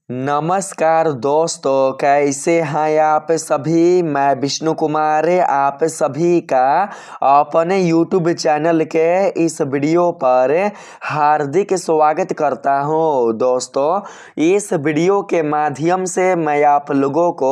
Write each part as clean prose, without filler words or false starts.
नमस्कार दोस्तों, कैसे हैं आप सभी। मैं विष्णु कुमार आप सभी का अपने YouTube चैनल के इस वीडियो पर हार्दिक स्वागत करता हूं। दोस्तों, इस वीडियो के माध्यम से मैं आप लोगों को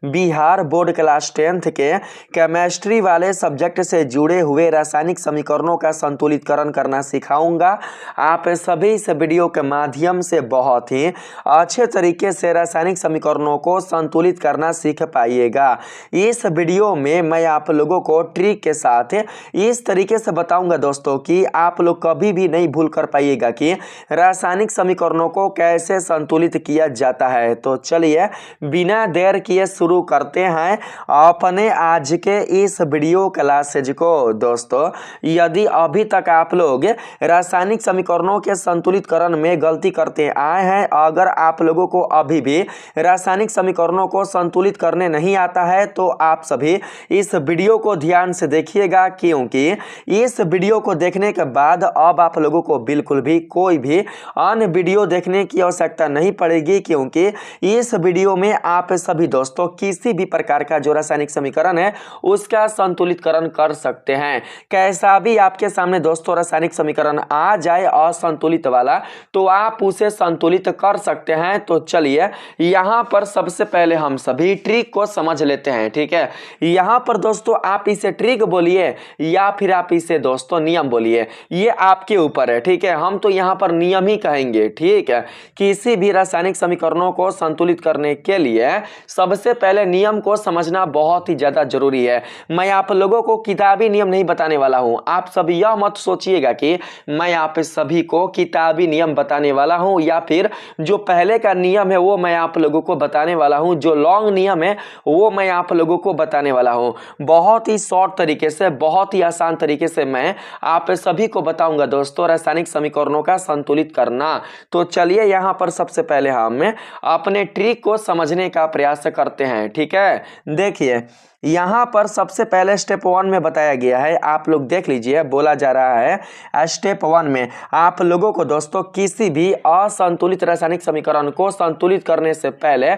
बिहार बोर्ड क्लास 10th के केमिस्ट्री वाले सब्जेक्ट से जुड़े हुए रासायनिक समीकरणों का संतुलितकरण करना सिखाऊंगा। आप सभी इस वीडियो के माध्यम से बहुत ही अच्छे तरीके से रासायनिक समीकरणों को संतुलित करना सीख पाइएगा। इस वीडियो में मैं आप लोगों को ट्रिक के साथ इस तरीके से बताऊंगा दोस्तों कि आप लोग कभी भी नहीं भूल कर पाइएगा कि रासायनिक समीकरणों को कैसे संतुलित किया जाता है। तो चलिए बिना देर किए शुरू करते हैं अपने आज के इस वीडियो क्लासेज को। दोस्तों, यदि अभी तक आप लोग रासायनिक समीकरणों के संतुलितकरण में गलती करते आए हैं, अगर आप लोगों को अभी भी रासायनिक समीकरणों को संतुलित करने नहीं आता है तो आप सभी इस वीडियो को ध्यान से देखिएगा, क्योंकि इस वीडियो को देखने के बाद अब आप लोगों को बिल्कुल भी कोई भी अन्य वीडियो देखने की आवश्यकता नहीं पड़ेगी, क्योंकि इस वीडियो में आप सभी दोस्तों किसी भी प्रकार का जो रासायनिक समीकरण है उसका संतुलितकरण कर सकते हैं। कैसा भी आपके सामने दोस्तों रासायनिक समीकरण आ जाए असंतुलित वाला, तो आप उसे संतुलित कर सकते हैं। तो चलिए यहां पर सबसे पहले हम सभी ट्रिक को समझ लेते हैं। ठीक है, यहां पर दोस्तों आप इसे ट्रिक बोलिए या फिर आप इसे दोस्तों नियम बोलिए, ये आपके ऊपर है। ठीक है, हम तो यहां पर नियम ही कहेंगे। ठीक है, किसी भी रासायनिक समीकरणों को संतुलित करने के लिए सबसे पहले नियम को समझना बहुत ही ज्यादा जरूरी है। मैं आप लोगों को किताबी नियम नहीं बताने वाला हूं। आप सभी यह मत सोचिएगा कि मैं आप सभी को किताबी नियम बताने वाला हूं या फिर जो पहले का नियम है वो मैं आप लोगों को बताने वाला हूं, जो लॉन्ग नियम है वो मैं आप लोगों को बताने वाला हूं। बहुत ही शॉर्ट तरीके से, बहुत ही आसान तरीके से मैं आप सभी को बताऊंगा दोस्तों रासायनिक समीकरणों का संतुलित करना। तो चलिए यहां पर सबसे पहले हम अपने ट्रिक को समझने का प्रयास करते हैं। ठीक है, देखिए यहां पर सबसे पहले स्टेप 1 में बताया गया है, आप लोग देख लीजिए। बोला जा रहा है स्टेप 1 में आप लोगों को दोस्तों किसी भी असंतुलित रासायनिक समीकरण को संतुलित करने से पहले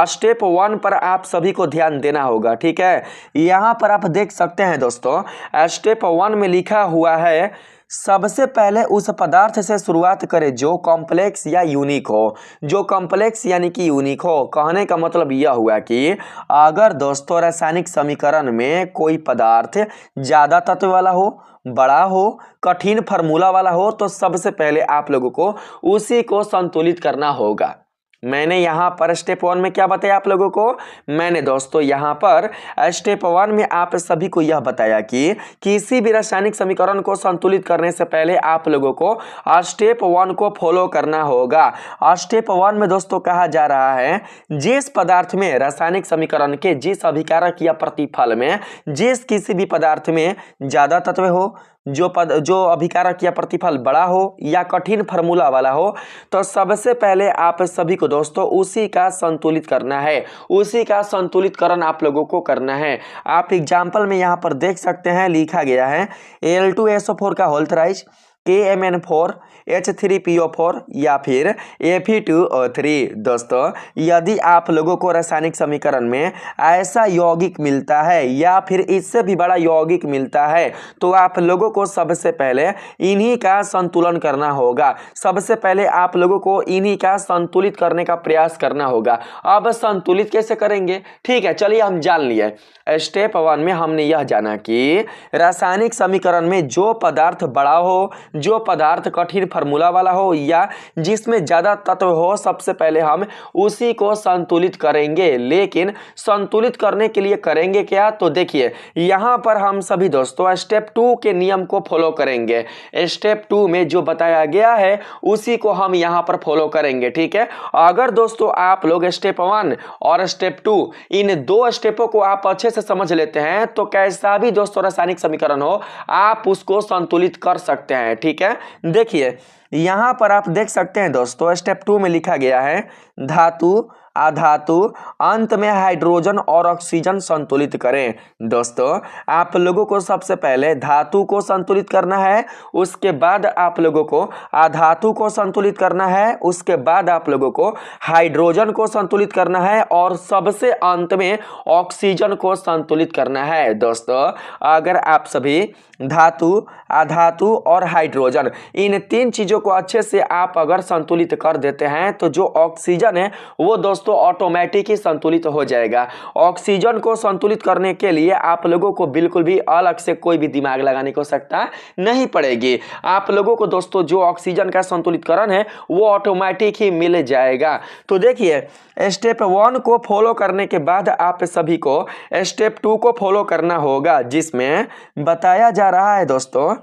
स्टेप 1 पर आप सभी को ध्यान देना होगा। ठीक है, यहां पर आप देख सकते हैं दोस्तों स्टेप 1 में लिखा हुआ है, सबसे पहले उस पदार्थ से शुरुआत करें जो कॉम्प्लेक्स या यूनिक हो। जो कॉम्प्लेक्स यानी कि यूनिक हो, कहने का मतलब यह हुआ कि अगर दोस्तों रासायनिक समीकरण में कोई पदार्थ ज्यादा तत्व वाला हो, बड़ा हो, कठिन फार्मूला वाला हो, तो सबसे पहले आप लोगों को उसी को संतुलित करना होगा। मैंने यहां पर स्टेप 1 में क्या बताया आप लोगों को, मैंने दोस्तों यहां पर स्टेप 1 में आप सभी को यह बताया कि किसी भी रासायनिक समीकरण को संतुलित करने से पहले आप लोगों को स्टेप 1 को फॉलो करना होगा। स्टेप 1 में दोस्तों कहा जा रहा है, जिस पदार्थ में रासायनिक समीकरण के जिस अभिकारक या प्रतिफल में जिस किसी भी पदार्थ में ज्यादा तत्व हो, जो अभिकारक या प्रतिफल बड़ा हो या कठिन फार्मूला वाला हो, तो सबसे पहले आप सभी को दोस्तों उसी का संतुलित करना है, उसी का संतुलितकरण आप लोगों को करना है। आप एग्जाम्पल में यहां पर देख सकते हैं, लिखा गया है Al2SO4 का होल थ्राइज, KMN4 H3PO4 या फिर Fe2O3। दोस्तों, यदि आप लोगों को रासायनिक समीकरण में ऐसा यौगिक मिलता है या फिर इससे भी बड़ा यौगिक मिलता है, तो आप लोगों को सबसे पहले इन्हीं का संतुलन करना होगा। सबसे पहले आप लोगों को इन्हीं का संतुलित करने का प्रयास करना होगा। अब संतुलित कैसे करेंगे, ठीक है, चलिए हम जान लिए। स्टेप 1 में हमने यह जाना कि रासायनिक समीकरण में जो पदार्थ बड़ा हो, जो पदार्थ कठिन फार्मूला वाला हो या जिसमें ज्यादा तत्व हो, सबसे पहले हम उसी को संतुलित करेंगे। लेकिन संतुलित करने के लिए करेंगे क्या, तो देखिए यहां पर हम सभी दोस्तों स्टेप 2 के नियम को फॉलो करेंगे। स्टेप 2 में जो बताया गया है उसी को हम यहां पर फॉलो करेंगे। ठीक है, अगर दोस्तों आप लोग स्टेप 1 और स्टेप 2 इन दो स्टेपों को आप अच्छे से समझ लेते हैं, तो कैसा भी दोस्तों रासायनिक समीकरण हो आप उसको संतुलित कर सकते हैं। ठीक है, देखिए यहां पर आप देख सकते हैं दोस्तों स्टेप 2 में लिखा गया है, धातु अधातु, अंत में हाइड्रोजन और ऑक्सीजन संतुलित करें। दोस्तों आप लोगों को सबसे पहले धातु को संतुलित करना है, उसके बाद आप लोगों को अधातु को संतुलित करना है, उसके बाद आप लोगों को हाइड्रोजन को संतुलित करना है और सबसे अंत में ऑक्सीजन को संतुलित करना है। दोस्तों अगर आप सभी धातु, अधातु और हाइड्रोजन इन तीन चीजों को अच्छे से आप अगर संतुलित कर देते हैं तो जो ऑक्सीजन है वो दोस्तों ऑटोमेटिक ही संतुलित हो जाएगा। ऑक्सीजन को संतुलित करने के लिए आप लोगों को बिल्कुल भी अलग से कोई भी दिमाग लगाने की आवश्यकता नहीं पड़ेगी। आप लोगों को दोस्तों जो ऑक्सीजन का संतुलितकरण है वो ऑटोमेटिक ही मिल जाएगा। तो देखिए स्टेप 1 को फॉलो करने के बाद आप सभी को स्टेप 2 को फॉलो करना होगा, जिसमें बताया जा रहा है दोस्तों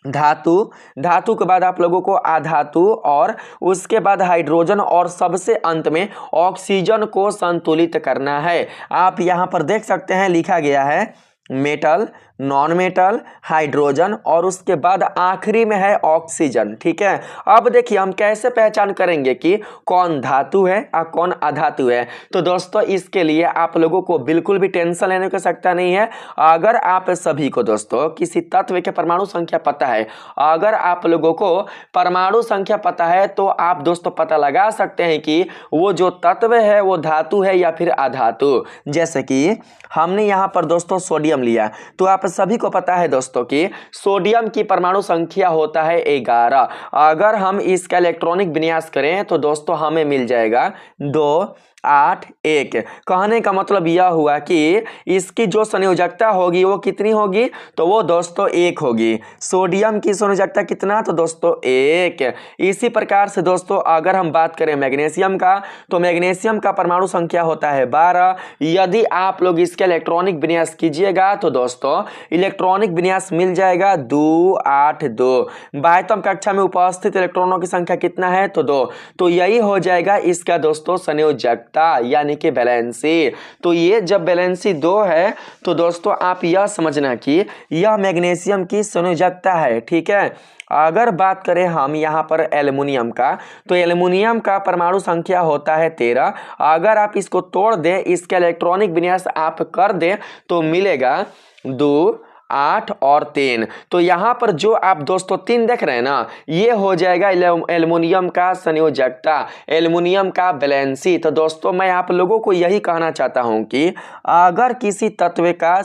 धातु के बाद आप लोगों को अधातु और उसके बाद हाइड्रोजन और सबसे अंत में ऑक्सीजन को संतुलित करना है। आप यहां पर देख सकते हैं लिखा गया है मेटल, नॉन मेटल, हाइड्रोजन और उसके बाद आखिरी में है ऑक्सीजन। ठीक है, अब देखिए हम कैसे पहचान करेंगे कि कौन धातु है और कौन अधातु है। तो दोस्तों इसके लिए आप लोगों को बिल्कुल भी टेंशन लेने की आवश्यकता नहीं है। अगर आप सभी को दोस्तों किसी तत्व के परमाणु संख्या पता है, अगर आप लोगों को परमाणु संख्या पता है तो आप दोस्तों पता लगा सकते हैं कि वो जो तत्व है वो धातु है या फिर अधातु। जैसे कि हमने यहाँ पर दोस्तों सोडियम लिया, तो आप सभी को पता है दोस्तों कि सोडियम की परमाणु संख्या होता है 11। अगर हम इसका इलेक्ट्रॉनिक विन्यास करें तो दोस्तों हमें मिल जाएगा 2, 8, 1। कहने का मतलब यह हुआ कि इसकी जो संयोजकता होगी वो कितनी होगी, तो वो दोस्तों 1 होगी। सोडियम की संयोजकता कितना, तो दोस्तों 1। इसी प्रकार से दोस्तों अगर हम बात करें मैग्नीशियम का, तो मैग्नीशियम का परमाणु संख्या होता है 12। यदि आप लोग इसके इलेक्ट्रॉनिक विन्यास कीजिएगा तो दोस्तों इलेक्ट्रॉनिक विन्यास मिल जाएगा 2, 8, 2। बाह्यतम कक्षा में उपस्थित इलेक्ट्रॉनों की संख्या कितना है, तो 2। तो यही हो जाएगा इसका दोस्तों संयोजक यानी कि वैलेंसी। तो ये जब वैलेंसी 2 है तो दोस्तों आप यह समझना कि यह मैग्नीशियम की संयोजकता है। ठीक है, अगर बात करें हम यहाँ पर एल्युमिनियम का, तो एल्युमिनियम का परमाणु संख्या होता है 13। अगर आप इसको तोड़ दें, इसका इलेक्ट्रॉनिक विन्यास आप कर दें तो मिलेगा 2, 8 और 3। तो यहाँ पर जो आप दोस्तों 3 देख रहे हैं ना, ये हो जाएगा एल्युमिनियम का संयोजकता, एल्युमिनियम का वैलेंसी। तो दोस्तों मैं आप लोगों को यही कहना चाहता हूँ कि अगर किसी तत्व का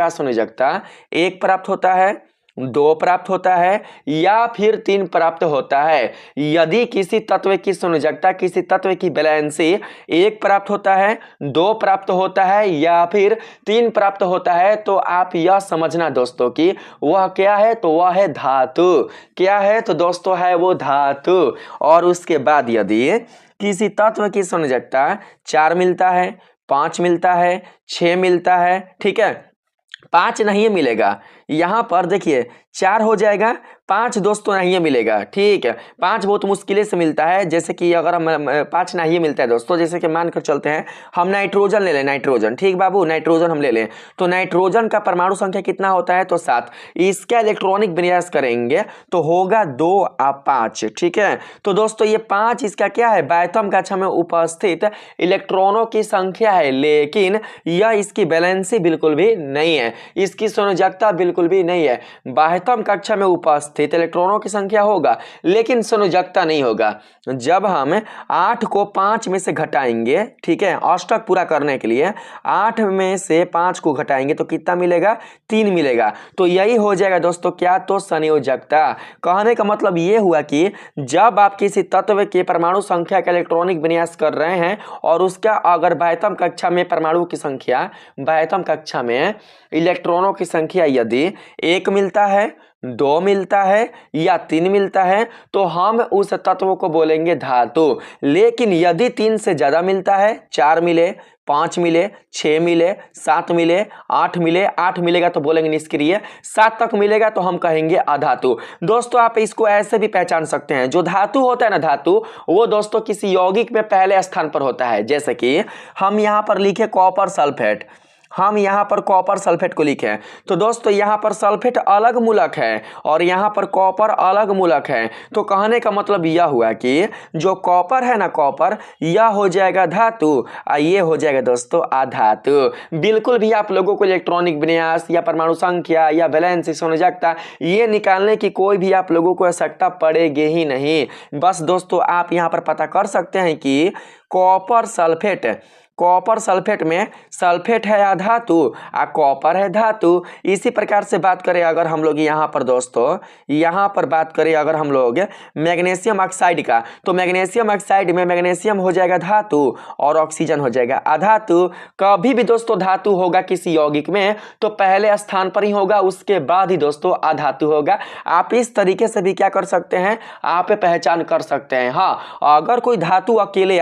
संयोजकता 1 प्राप्त होता है, 2 प्राप्त होता है या फिर 3 प्राप्त होता है, यदि किसी तत्व की संयोजकता, किसी तत्व की वैलेंसी 1 प्राप्त होता है, 2 प्राप्त होता है या फिर 3 प्राप्त होता है, तो आप यह समझना दोस्तों कि वह क्या है, तो वह है धातु। क्या है, तो दोस्तों है वो धातु। और उसके बाद यदि किसी तत्व की संयोजकता 4 मिलता है, 5 मिलता है, 6 मिलता है, ठीक है, 5 नहीं मिलेगा, यहां पर देखिए 4 हो जाएगा, 5 दोस्तों नहीं मिलेगा। ठीक है, 5 बहुत मुश्किल से मिलता है। जैसे कि अगर हम 5 नहीं मिलता है दोस्तों, जैसे कि मानकर चलते हैं हम नाइट्रोजन ले लें, नाइट्रोजन, ठीक बाबू, नाइट्रोजन हम ले लें, तो नाइट्रोजन का परमाणु संख्या कितना होता है, तो 7। इसका इलेक्ट्रॉनिक विन्यास करेंगे तो होगा 2 और 5। ठीक है, तो दोस्तों ये 5 इसका क्या है, बाह्यतम कक्षा में उपस्थित इलेक्ट्रॉनों की संख्या है, लेकिन यह इसकी वैलेंसी बिल्कुल भी नहीं है, इसकी संयोजकता बिल्कुल भी नहीं है। बाह्यतम कक्षा में उपस्थित इलेक्ट्रॉनों की संख्या होगा लेकिन संयोजकता नहीं होगा। जब हम 8 को 5 में से घटाएंगे, ठीक है, अष्टक पूरा करने के लिए 8 में से 5 को घटाएंगे तो कितना मिलेगा, 3 मिलेगा। तो यही हो जाएगा दोस्तों क्या, तो संयोजकता। कहने का मतलब ये हुआ कि जब आप किसी तत्व के परमाणु संख्या का इलेक्ट्रॉनिक विन्यास कर रहे हैं और उसका अगर बाह्यतम कक्षा में परमाणु की संख्या, बाह्यतम कक्षा में इलेक्ट्रॉनों की संख्या यदि 1 मिलता है, 2 मिलता है या 3 मिलता है, तो हम उस तत्व को बोलेंगे धातु। लेकिन यदि 3 से ज्यादा मिलता है, 4 मिले, 5 मिले, 6 मिले, 7 मिले, 8 मिले, 8 मिलेगा तो बोलेंगे निष्क्रिय, 7 तक मिलेगा तो हम कहेंगे अधातु। दोस्तों आप इसको ऐसे भी पहचान सकते हैं, जो धातु होता है ना, धातु वो दोस्तों किसी यौगिक में पहले स्थान पर होता है। जैसे कि हम यहाँ पर लिखे कॉपर सल्फेट, हम यहाँ पर कॉपर सल्फेट को लिखें तो दोस्तों यहाँ पर सल्फेट अलग मूलक है और यहाँ पर कॉपर अलग मूलक है। तो कहने का मतलब यह हुआ कि जो कॉपर है ना, कॉपर यह हो जाएगा धातु और ये हो जाएगा दोस्तों अधातु। बिल्कुल भी आप लोगों को इलेक्ट्रॉनिक विन्यास या परमाणु संख्या या वैलेंस संयोजकता ये निकालने की कोई भी आप लोगों को आवश्यकता पड़ेगी ही नहीं। बस दोस्तों आप यहाँ पर पता कर सकते हैं कि कॉपर सल्फेट में सल्फेट है अधातु और कॉपर है धातु। इसी प्रकार से बात करें अगर हम लोग यहाँ पर दोस्तों यहाँ पर बात करें अगर हम लोग मैग्नीशियम ऑक्साइड का, तो मैग्नीशियम ऑक्साइड में मैग्नीशियम हो जाएगा धातु और ऑक्सीजन हो जाएगा अधातु। कभी भी दोस्तों धातु होगा किसी यौगिक में तो पहले स्थान पर ही होगा, उसके बाद ही दोस्तों अधातु होगा। आप इस तरीके से भी क्या कर सकते हैं, आप पहचान कर सकते हैं। हाँ, अगर कोई धातु अकेले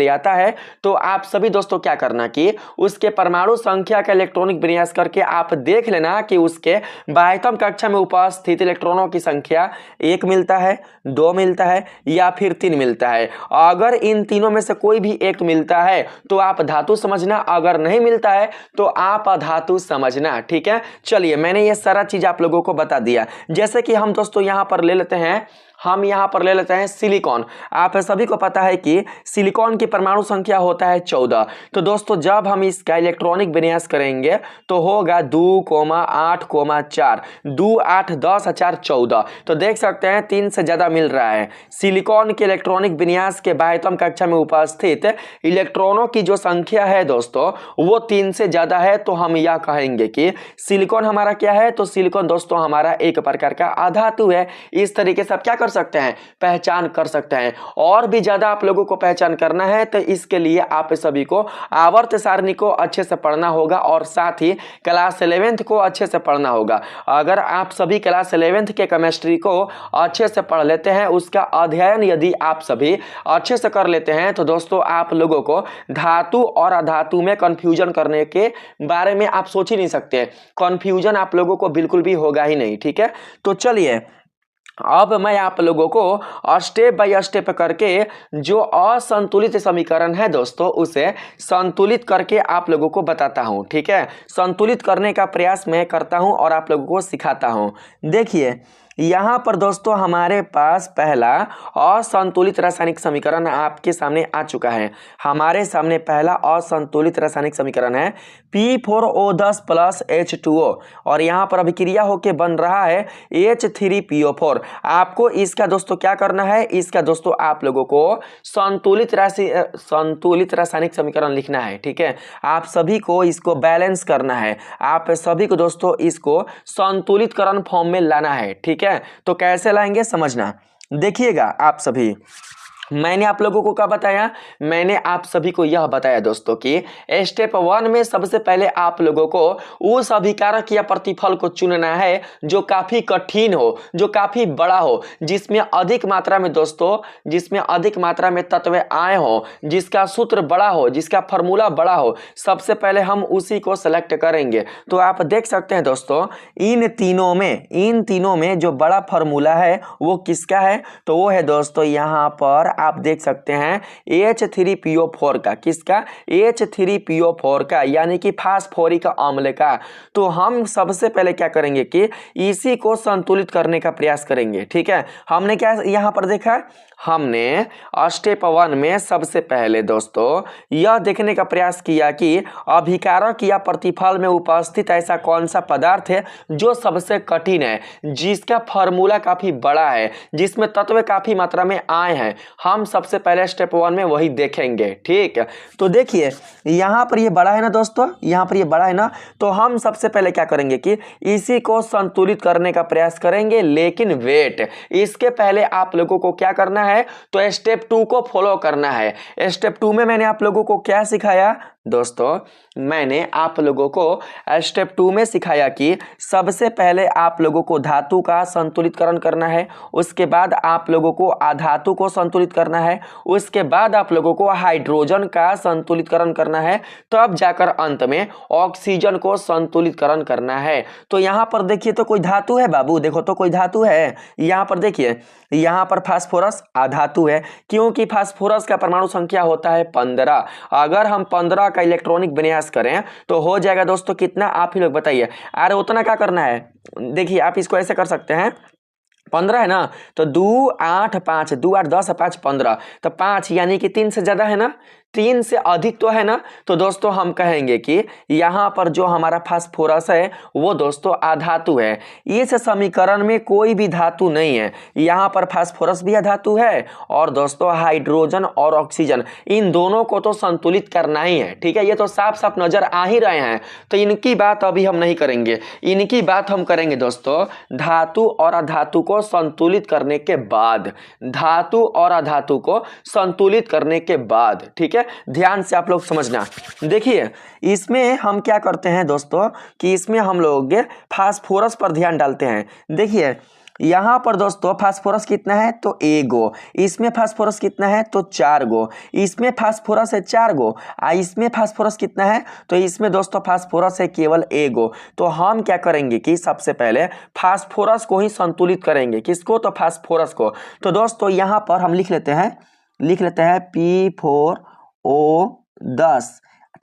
आता है तो आप सभी दोस्तों क्या करना कि उसके परमाणु संख्या का इलेक्ट्रॉनिक विन्यास करके आप देख लेना कि उसके बाह्यतम कक्षा में उपस्थित इलेक्ट्रॉनों की संख्या 1 मिलता है, 2 मिलता है या फिर 3 मिलता है। अगर इन तीनों में से कोई भी एक मिलता है तो आप धातु समझना, अगर नहीं मिलता है तो आप अधातु समझना। ठीक है, चलिए मैंने ये सारा चीज आप लोगों को बता दिया। जैसे कि हम दोस्तों यहाँ पर ले लेते हैं सिलिकॉन। आप सभी को पता है कि सिलिकॉन की परमाणु संख्या होता है 14। तो दोस्तों जब हम इसका इलेक्ट्रॉनिक विन्यास करेंगे तो होगा 2,8,4 2 8 10 4 14। तो देख सकते हैं 3 से ज्यादा मिल रहा है। सिलिकॉन के इलेक्ट्रॉनिक विन्यास के बाह्यतम कक्षा में उपस्थित इलेक्ट्रॉनों की जो संख्या है दोस्तों वो 3 से ज्यादा है। तो हम यह कहेंगे कि सिलिकॉन हमारा क्या है, तो सिलिकॉन दोस्तों हमारा एक प्रकार का अधातु है। इस तरीके से आप क्या कर सकते हैं, पहचान कर सकते हैं। और भी ज्यादा आप लोगों को पहचान करना है तो इसके लिए आप सभी को आवर्त सारणी को अच्छे से पढ़ना होगा और साथ ही क्लास 11th को अच्छे से पढ़ना होगा। अगर आप सभी क्लास 11th के केमिस्ट्री को अच्छे से पढ़ लेते हैं, उसका अध्ययन यदि आप सभी अच्छे से कर लेते हैं तो दोस्तों आप लोगों को धातु और अधातु में कंफ्यूजन करने के बारे में आप सोच ही नहीं सकते। कंफ्यूजन आप लोगों को बिल्कुल भी होगा ही नहीं। ठीक है, तो चलिए अब मैं आप लोगों को स्टेप बाय स्टेप करके जो असंतुलित समीकरण है दोस्तों उसे संतुलित करके आप लोगों को बताता हूं। ठीक है, संतुलित करने का प्रयास मैं करता हूं और आप लोगों को सिखाता हूं। देखिए यहाँ पर दोस्तों हमारे पास पहला असंतुलित रासायनिक समीकरण आपके सामने आ चुका है। हमारे सामने पहला असंतुलित रासायनिक समीकरण है P4O10 + H2O और यहाँ पर अभिक्रिया होके बन रहा है H3PO4। आपको इसका दोस्तों क्या करना है, इसका दोस्तों आप लोगों को संतुलित रासायनिक समीकरण लिखना है। ठीक है, आप सभी को इसको बैलेंस करना है, आप सभी को दोस्तों इसको संतुलितकरण फॉर्म में लाना है। ठीक है, तो कैसे लाएंगे समझना। देखिएगा आप सभी, मैंने आप लोगों को क्या बताया, मैंने आप सभी को यह बताया दोस्तों कि स्टेप 1 में सबसे पहले आप लोगों को उस अभिकारक या प्रतिफल को चुनना है जो काफी कठिन हो, जो काफी बड़ा हो, जिसमें अधिक मात्रा में तत्व आए हो, जिसका सूत्र बड़ा हो, जिसका फॉर्मूला बड़ा हो। सबसे पहले हम उसी को सेलेक्ट करेंगे। तो आप देख सकते हैं दोस्तों इन तीनों में जो बड़ा फॉर्मूला है वो किसका है, तो वो है दोस्तों यहाँ पर आप देख सकते हैं H3PO4 का। किसका, H3PO4 का, यानी कि फास्फोरिक अम्ल का। तो हम सबसे पहले क्या करेंगे कि इसी को संतुलित करने का प्रयास करेंगे। ठीक है, हमने क्या यहाँ पर देखा, हमने स्टेप 1 में सबसे पहले दोस्तों यह देखने का प्रयास किया कि अभिकारक या प्रतिफल में उपस्थित ऐसा कौन सा पदार्थ है जो सबसे कठिन है, जिसका फॉर्मूला काफी बड़ा है, जिसमें तत्व काफी मात्रा में आए हैं। हम सबसे पहले स्टेप 1 में वही देखेंगे। ठीक, तो देखिए यहाँ पर ये बड़ा है ना दोस्तों, यहाँ पर ये बड़ा है ना, तो हम सबसे पहले क्या करेंगे कि इसी को संतुलित करने का प्रयास करेंगे। लेकिन वेट, इसके पहले आप लोगों को क्या करना है, तो स्टेप 2 को फॉलो करना है। स्टेप 2 में मैंने आप लोगों को क्या सिखाया दोस्तों, मैंने आप लोगों को स्टेप 2 में सिखाया कि सबसे पहले आप लोगों को धातु का संतुलितकरण करना है, उसके बाद आप लोगों को अधातु को संतुलित करना है, उसके बाद आप लोगों को हाइड्रोजन का संतुलितकरण करना है, तब जाकर अंत में ऑक्सीजन को संतुलितकरण करना है। तो यहाँ पर देखिए तो कोई धातु है बाबू, देखो तो कोई धातु है। यहाँ पर देखिए, यहाँ पर फास्फोरस अधातु है, क्योंकि फास्फोरस का परमाणु संख्या होता है 15। अगर हम 15 का इलेक्ट्रॉनिक विन्यास करें तो हो जाएगा दोस्तों कितना, आप ही लोग बताइए। अरे उतना क्या करना है, देखिए आप इसको ऐसे कर सकते हैं, 15 है ना, तो 2 8 5, 2 8 10 5 15, तो 5 यानी कि 3 से ज्यादा है ना, 3 से अधिक तो है ना। तो दोस्तों हम कहेंगे कि यहाँ पर जो हमारा फास्फोरस है वो दोस्तों अधातु है। इस समीकरण में कोई भी धातु नहीं है, यहाँ पर फास्फोरस भी अधातु है और दोस्तों हाइड्रोजन और ऑक्सीजन इन दोनों को तो संतुलित करना ही है, ठीक है, ये तो साफ साफ नजर आ ही रहे हैं। तो इनकी बात अभी हम नहीं करेंगे, इनकी बात हम करेंगे दोस्तों धातु और अधातु को संतुलित करने के बाद, धातु और अधातु को संतुलित करने के बाद, ठीक है। ध्यान से आप लोग समझना, देखिए इसमें हम क्या करते हैं दोस्तों कि इसमें हम लोग फास्फोरस पर ध्यान डालते हैं। देखिए यहां पर दोस्तों फास्फोरस कितना है तो 1 गो, इसमें फास्फोरस कितना है तो 4 गो, इसमें फास्फोरस है 4 गो, इसमें फास्फोरस कितना है तो इसमें दोस्तों फास्फोरस है केवल 1 गो। तो हम क्या करेंगे कि सबसे पहले फास्फोरस को ही संतुलित करेंगे, किसको तो फास्फोरस को। तो दोस्तों यहां पर हम लिख लेते हैं P4O10,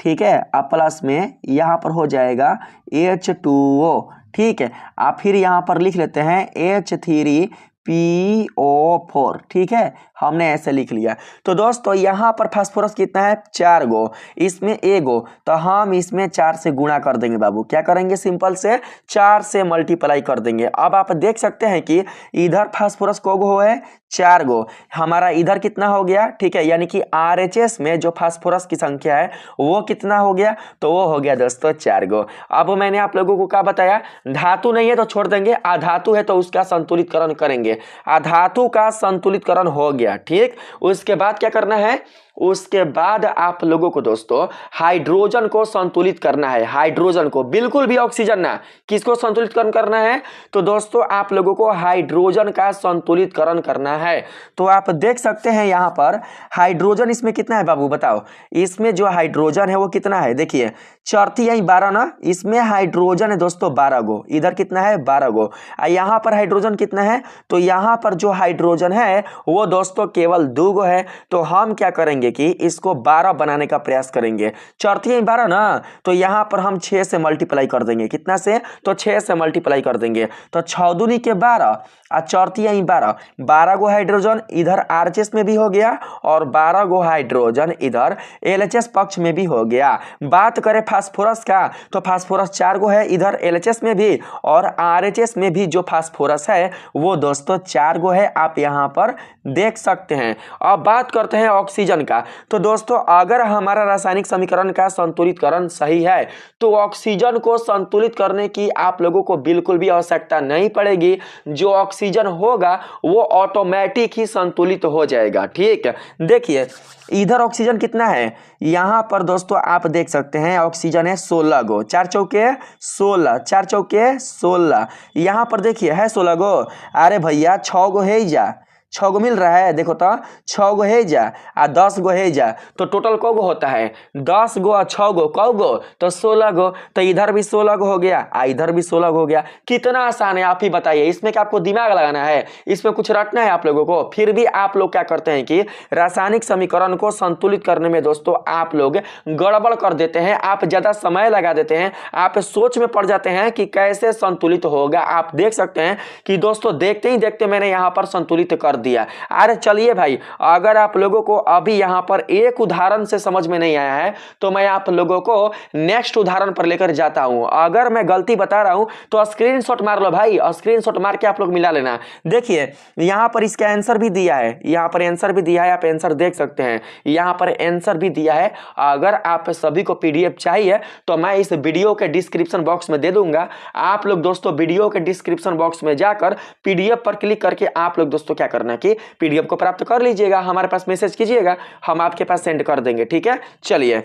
ठीक है, अब प्लस में यहाँ पर हो जाएगा H2O, ठीक है, आप फिर यहाँ पर लिख लेते हैं H3PO4, ठीक है, हमने ऐसे लिख लिया। तो दोस्तों यहाँ पर फास्फोरस कितना है 4 गो, इसमें 1 गो, तो हम इसमें 4 से गुणा कर देंगे बाबू, क्या करेंगे सिंपल से 4 से मल्टीप्लाई कर देंगे। अब आप देख सकते हैं कि इधर फास्फोरस को गो है 4 गो, हमारा इधर कितना हो गया, ठीक है, यानी कि RHS में जो फास्फोरस की संख्या है वो कितना हो गया तो वो हो गया दोस्तों 4 गो। अब मैंने आप लोगों को क्या बताया, धातु नहीं है तो छोड़ देंगे, अधातु है तो उसका संतुलितकरण करेंगे, अधातु का संतुलितकरण हो गया, ठीक। उसके बाद क्या करना है, उसके बाद आप लोगों को दोस्तों हाइड्रोजन को संतुलित करना है, हाइड्रोजन को, बिल्कुल भी ऑक्सीजन ना, किसको संतुलितकरण करना है तो दोस्तों आप लोगों को हाइड्रोजन का संतुलितकरण करना है। तो आप देख सकते हैं यहां पर हाइड्रोजन इसमें कितना है बाबू बताओ, इसमें जो हाइड्रोजन है वो कितना है, देखिए 4 यही 12 ना, इसमें हाइड्रोजन है दोस्तों 12 गो, इधर कितना है 12 गो, यहां पर हाइड्रोजन कितना है तो यहां पर जो हाइड्रोजन है वो दोस्तों केवल 2 गो है। तो हम क्या करेंगे कि इसको 12 बनाने का प्रयास करेंगे, 4 12 ना, तो यहां पर हम 6 से मल्टीप्लाई कर देंगे, कितना से तो 6 से मल्टीप्लाई कर देंगे, तो 6 दूनी के 12 और 4 12, 12 गो हाइड्रोजन इधर RHS में भी हो गया और 12 गो हाइड्रोजन इधर LHS पक्ष में भी हो गया। बात करें फास्फोरस का तो फास्फोरस 4 गो है इधर LHS में भी और RHS में भी जो फास्फोरस है वो दोस्तों 4 गो है, आप यहां पर देख सकते हैं। अब बात करते हैं ऑक्सीजन का, तो दोस्तों अगर हमारा रासायनिक समीकरण का संतुलितकरण सही है तो ऑक्सीजन को संतुलित करने की आप लोगों को बिल्कुल भी आवश्यकता नहीं पड़ेगी, जो ऑक्सीजन होगा वो ऑटोमेटिक ही संतुलित हो जाएगा, ठीक है। देखिए इधर ऑक्सीजन कितना है, यहां पर दोस्तों आप देख सकते हैं ऑक्सीजन है 16 गो, 4 चौके 16, 4 चौके 16, यहां पर देखिए है 16 गो, अरे भैया 6 गो है जा, 6 गो मिल रहा है, देखो तो 6 गो है जा आ 10 गो है जा, तो टोटल को गो होता है 10 गो और 6 गो कौ गो तो 16 गो, तो इधर भी 16 गो हो गया इधर भी 16 गो हो गया। कितना आसान है आप ही बताइए, इसमें क्या आपको दिमाग लगाना है, इसमें कुछ रटना है आप लोगों को, फिर भी आप लोग क्या करते हैं कि रासायनिक समीकरण को संतुलित करने में दोस्तों आप लोग गड़बड़ कर देते हैं, आप ज्यादा समय लगा देते हैं, आप सोच में पड़ जाते हैं कि कैसे संतुलित होगा। आप देख सकते हैं कि दोस्तों देखते ही देखते मैंने यहां पर संतुलित कर दिया। अरे चलिए भाई, अगर आप लोगों को अभी यहां पर एक उदाहरण से समझ में नहीं आया है तो मैं आप लोगों को नेक्स्ट उदाहरण पर लेकर जाता हूं, अगर मैं गलती बता रहा हूं तो स्क्रीनशॉट मार लो भाई, स्क्रीनशॉट मार के आप लोग मिला लेना। देखिए यहां पर इसका आंसर भी दिया है, यहां पर आंसर भी दिया है, आप आंसर देख सकते हैं, यहां पर आंसर भी दिया है। अगर आप सभी को PDF चाहिए तो मैं इस वीडियो के डिस्क्रिप्शन बॉक्स में दे दूंगा, आप लोग दोस्तों वीडियो के डिस्क्रिप्शन बॉक्स में जाकर PDF पर क्लिक करके आप लोग दोस्तों क्या करना कि PDF को प्राप्त कर लीजिएगा, हमारे पास मैसेज कीजिएगा, हम आपके पास सेंड कर देंगे, ठीक है। चलिए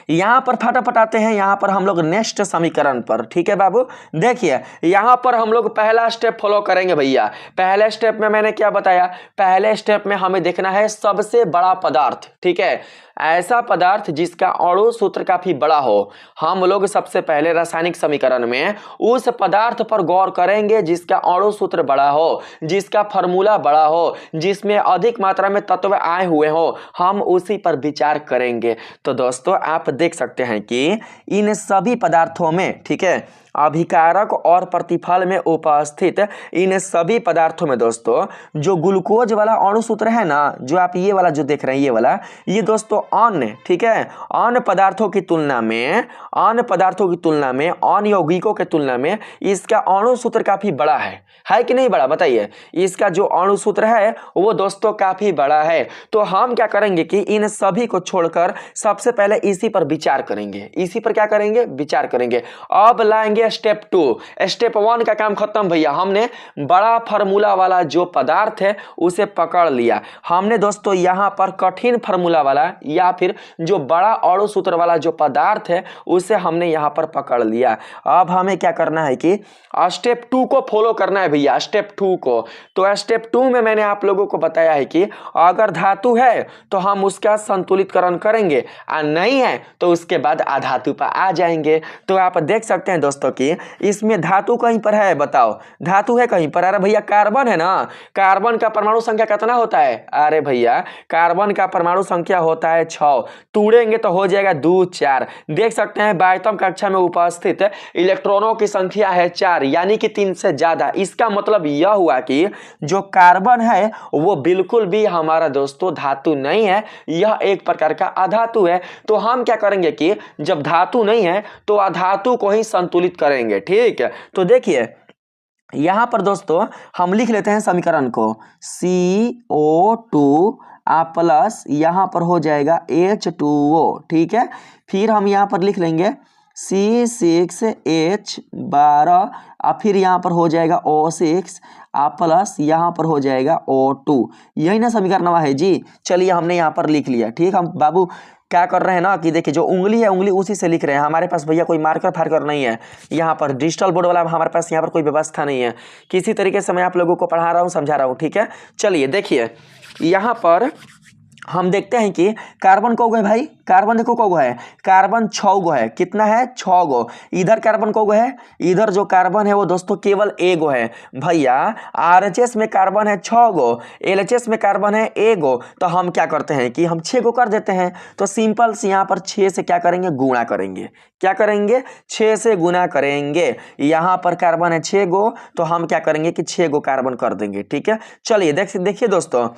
यहां पर फटाफट आते हैं यहां पर हम लोग नेक्स्ट समीकरण पर, ठीक है बाबू। देखिए यहां पर हम लोग पहला स्टेप फॉलो करेंगे भैया। पहले स्टेप में मैंने क्या बताया, पहले स्टेप में हमें देखना है सबसे बड़ा पदार्थ, ठीक है, ऐसा पदार्थ जिसका अणु सूत्र काफी बड़ा हो। हम लोग सबसे पहले रासायनिक समीकरण में उस पदार्थ पर गौर करेंगे जिसका अणु सूत्र बड़ा हो, जिसका फार्मूला बड़ा हो, जिसमें अधिक मात्रा में तत्व आए हुए हो, हम उसी पर विचार करेंगे। तो दोस्तों आप देख सकते हैं कि इन सभी पदार्थों में, ठीक है, अभिकारक और प्रतिफल में उपस्थित इन सभी पदार्थों में दोस्तों जो ग्लूकोज वाला अणु सूत्र है ना, जो आप ये वाला जो देख रहे हैं, ये वाला, ये दोस्तों अन्य, ठीक है, अन्य पदार्थों की तुलना में, अन्य पदार्थों की तुलना में, अन्य यौगिकों की तुलना में इसका अणु सूत्र काफी बड़ा है कि नहीं बड़ा? बताइए, इसका जो अणु सूत्र है वो दोस्तों काफी बड़ा है। तो हम क्या करेंगे कि इन सभी को छोड़कर सबसे पहले इसी पर विचार करेंगे, इसी पर क्या करेंगे? विचार करेंगे। अब लाएंगे स्टेप 2। स्टेप 1 का काम खत्म भैया, हमने बड़ा फार्मूला वाला जो पदार्थ है उसे पकड़ लिया। हमने दोस्तों यहां पर कठिन फार्मूला वाला या फिर जो बड़ा अणु सूत्र वाला जो पदार्थ है उसे हमने यहां पर पकड़ लिया। अब हमें क्या करना है कि स्टेप 2 को फॉलो करना है भैया, स्टेप 2 को। तो स्टेप 2 में मैंने आप लोगों को बताया है कि अगर धातु है तो हम उसका संतुलितकरण करेंगे, और नहीं है तो उसके बाद अधातु पर आ जाएंगे। तो आप देख सकते हैं दोस्तों कि इसमें धातु कहीं पर है, बताओ धातु है कहीं पर? अरे भैया कार्बन है ना, कार्बन का परमाणु संख्या कितना होता है? अरे भैया कार्बन का परमाणु संख्या होता है 6, तोड़ेंगे तो हो जाएगा 2 4। देख सकते हैं 12वीं कक्षा में उपस्थित इलेक्ट्रॉनों की संख्या है 4, यानी कि 3 से ज्यादा। इसका मतलब यह हुआ कि जो कार्बन है वो बिल्कुल भी हमारा दोस्तों धातु नहीं है, यह एक प्रकार का अधातु है। तो हम क्या करेंगे कि जब धातु नहीं है तो अधातु को ही संतुलित करेंगे, ठीक है। तो देखिए यहां पर दोस्तों हम लिख लेते हैं समीकरण को, CO2 प्लस यहां पर हो जाएगा H2O, ठीक है। फिर हम यहां पर लिख लेंगे C6H12 और फिर यहाँ पर हो जाएगा O6 प्लस यहाँ पर हो जाएगा O2। यही ना समीकरण है जी। चलिए हमने यहाँ पर लिख लिया, ठीक। हम बाबू क्या कर रहे हैं ना कि देखिए जो उंगली है उंगली उसी से लिख रहे हैं। हमारे पास भैया कोई मार्कर फार्कर नहीं है, यहाँ पर डिजिटल बोर्ड वाला हमारे पास यहाँ पर कोई व्यवस्था नहीं है। किसी तरीके से मैं आप लोगों को पढ़ा रहा हूँ, समझा रहा हूँ, ठीक है। चलिए देखिए यहाँ पर हम देखते हैं कि कार्बन को है भाई, कार्बन देखो को है, कार्बन 6 गो है। कितना है? 6 गो। इधर कार्बन को है, इधर जो कार्बन है वो दोस्तों केवल 1 गो है भैया। RHS में कार्बन है 6 गो, LHS में कार्बन है 1 गो। तो हम क्या करते हैं कि हम 6 गो कर देते हैं। तो सिंपल से यहाँ पर 6 से क्या करेंगे? गुणा करेंगे। क्या करेंगे? 6 से गुना करेंगे। यहाँ पर कार्बन है 6 गो, तो हम क्या करेंगे कि 6 गो कार्बन कर देंगे, ठीक है। चलिए देखिए दोस्तों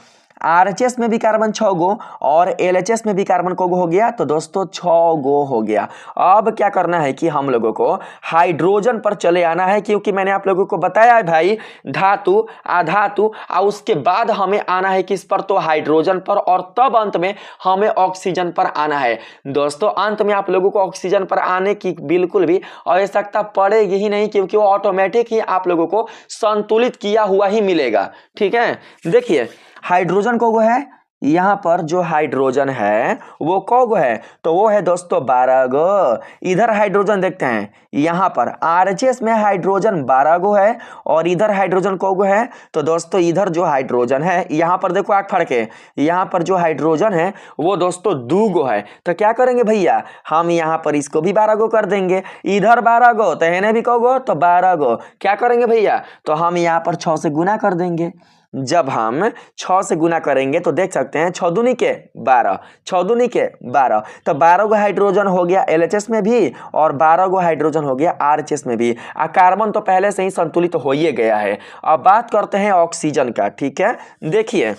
RHS में भी कार्बन 6 गो और LHS में भी कार्बन को गो हो गया, तो दोस्तों 6 गो हो गया। अब क्या करना है कि हम लोगों को हाइड्रोजन पर चले आना है, क्योंकि मैंने आप लोगों को बताया है भाई धातु अधातु, और उसके बाद हमें आना है किस पर? तो हाइड्रोजन पर, और तब अंत में हमें ऑक्सीजन पर आना है। दोस्तों अंत में आप लोगों को ऑक्सीजन पर आने की बिल्कुल भी आवश्यकता पड़ेगी ही नहीं, क्योंकि वो ऑटोमेटिक ही आप लोगों को संतुलित किया हुआ ही मिलेगा, ठीक है। देखिए हाइड्रोजन को है, यहाँ पर जो हाइड्रोजन है वो कौगो है? तो वो है दोस्तों 12 गो। इधर हाइड्रोजन देखते हैं, यहाँ पर RHS में हाइड्रोजन 12 गो है और इधर हाइड्रोजन कौगो है? तो दोस्तों इधर जो हाइड्रोजन है, यहाँ पर देखो आग फाड़ के, यहाँ पर जो हाइड्रोजन है वो दोस्तों 2 गो है। तो क्या करेंगे भैया? हम यहाँ पर इसको भी 12 गो कर देंगे। इधर 12 गो तो इन्हें भी कौगो, तो 12 गो। क्या करेंगे भैया? तो हम यहाँ पर 6 से गुना कर देंगे। जब हम 6 से गुना करेंगे तो देख सकते हैं 6 दूनी के 12, 6 दूनी के 12, तो 12 गो हाइड्रोजन हो गया LHS में भी और 12 गो हाइड्रोजन हो गया RHS में भी। कार्बन तो पहले से ही संतुलित हो ही गया है। अब बात करते हैं ऑक्सीजन का, ठीक है। देखिए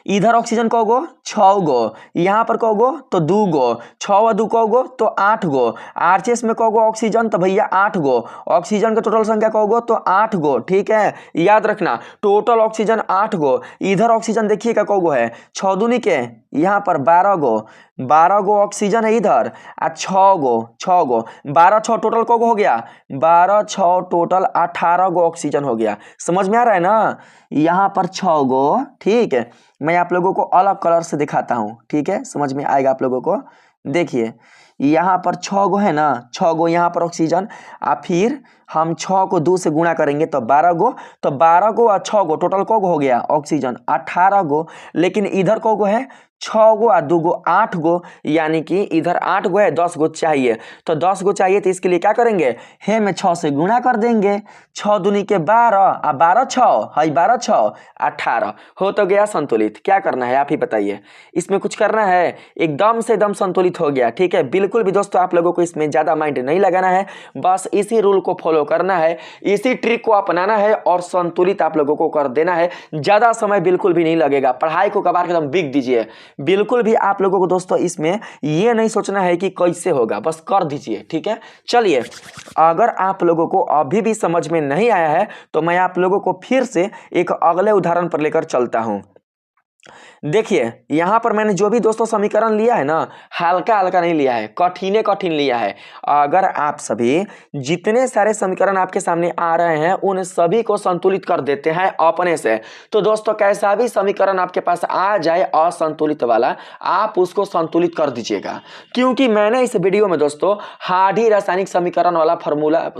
इधर ऑक्सीजन को गो 6 गो, यहाँ पर को गो तो 2 गो, 6 व 2 को गो तो 8 गो। RHS में को गो ऑक्सीजन तो भैया 8 गो। ऑक्सीजन का टोटल संख्या को गो तो 8 गो, ठीक है, याद रखना टोटल ऑक्सीजन 8 गो। इधर ऑक्सीजन देखिएगा को गो है 6 दूनी के, यहाँ पर 12 गो, 12 गो ऑक्सीजन है इधर, 6 गो 12 6 टोटल को गो हो गया, 12 6 टोटल 18 गो ऑक्सीजन हो गया। समझ में आ रहा है ना? यहाँ पर 6 गो, ठीक है। मैं आप लोगों को अलग कलर से दिखाता हूँ, ठीक है, समझ में आएगा आप लोगों को। देखिए यहाँ पर 6 गो है ना, 6 गो यहाँ पर ऑक्सीजन, और फिर हम 6 को 2 से गुणा करेंगे तो 12 गो, तो 12 गो और 6 गो टोटल को हो गया ऑक्सीजन 18 गो। लेकिन इधर को गो है 6 गो और 2 गो 8 गो, यानी कि इधर 8 गो है, 10 गो चाहिए। तो 10 गो चाहिए तो इसके लिए क्या करेंगे, हे में 6 से गुणा कर देंगे, 6 दूनी के 12 और 12 6 है, 12 6 18 हो तो गया संतुलित। क्या करना है आप ही बताइए, इसमें कुछ करना है, एकदम से एकदम संतुलित हो गया। ठीक है, बिल्कुल भी दोस्तों आप लोगों को इसमें ज्यादा माइंड नहीं लगाना है, बस इसी रूल को फॉलो करना है, इसी ट्रिक को अपनाना है और संतुलित आप लोगों को कर देना है। ज्यादा समय बिल्कुल भी नहीं लगेगा, पढ़ाई को कबार के एकदम बिक दीजिए। बिल्कुल भी आप लोगों को दोस्तों इसमें ये नहीं सोचना है कि कैसे होगा, बस कर दीजिए। ठीक है, चलिए, अगर आप लोगों को अभी भी समझ में नहीं आया है तो मैं आप लोगों को फिर से एक अगले उदाहरण पर लेकर चलता हूं। देखिए यहां पर मैंने जो भी दोस्तों समीकरण लिया है ना, हल्का हल्का नहीं लिया है, कठिन कठिन लिया है। अगर आप सभी जितने सारे समीकरण आपके सामने आ रहे हैं उन सभी को संतुलित कर देते हैं अपने से, तो दोस्तों कैसा भी समीकरण आपके पास आ जाए असंतुलित वाला, आप उसको संतुलित कर दीजिएगा। क्योंकि मैंने इस वीडियो में दोस्तों हार्ड ही रासायनिक समीकरण वाला फॉर्मूला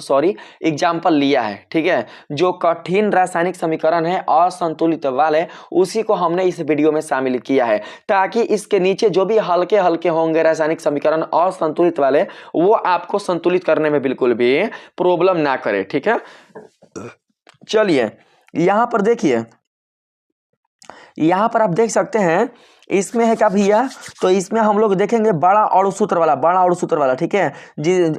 एग्जाम्पल लिया है। ठीक है, जो कठिन रासायनिक समीकरण है असंतुलित वाले, उसी को हमने इस वीडियो में शामिल किया है, ताकि इसके नीचे जो भी हल्के हल्के होंगे रासायनिक समीकरण असंतुलित वाले, वो आपको संतुलित करने में बिल्कुल भी प्रॉब्लम ना करे। ठीक है, चलिए यहां पर देखिए, यहां पर आप देख सकते हैं इसमें है क्या भैया, तो इसमें हम लोग देखेंगे बड़ा अणु सूत्र वाला, बड़ा अणु सूत्र वाला। ठीक है,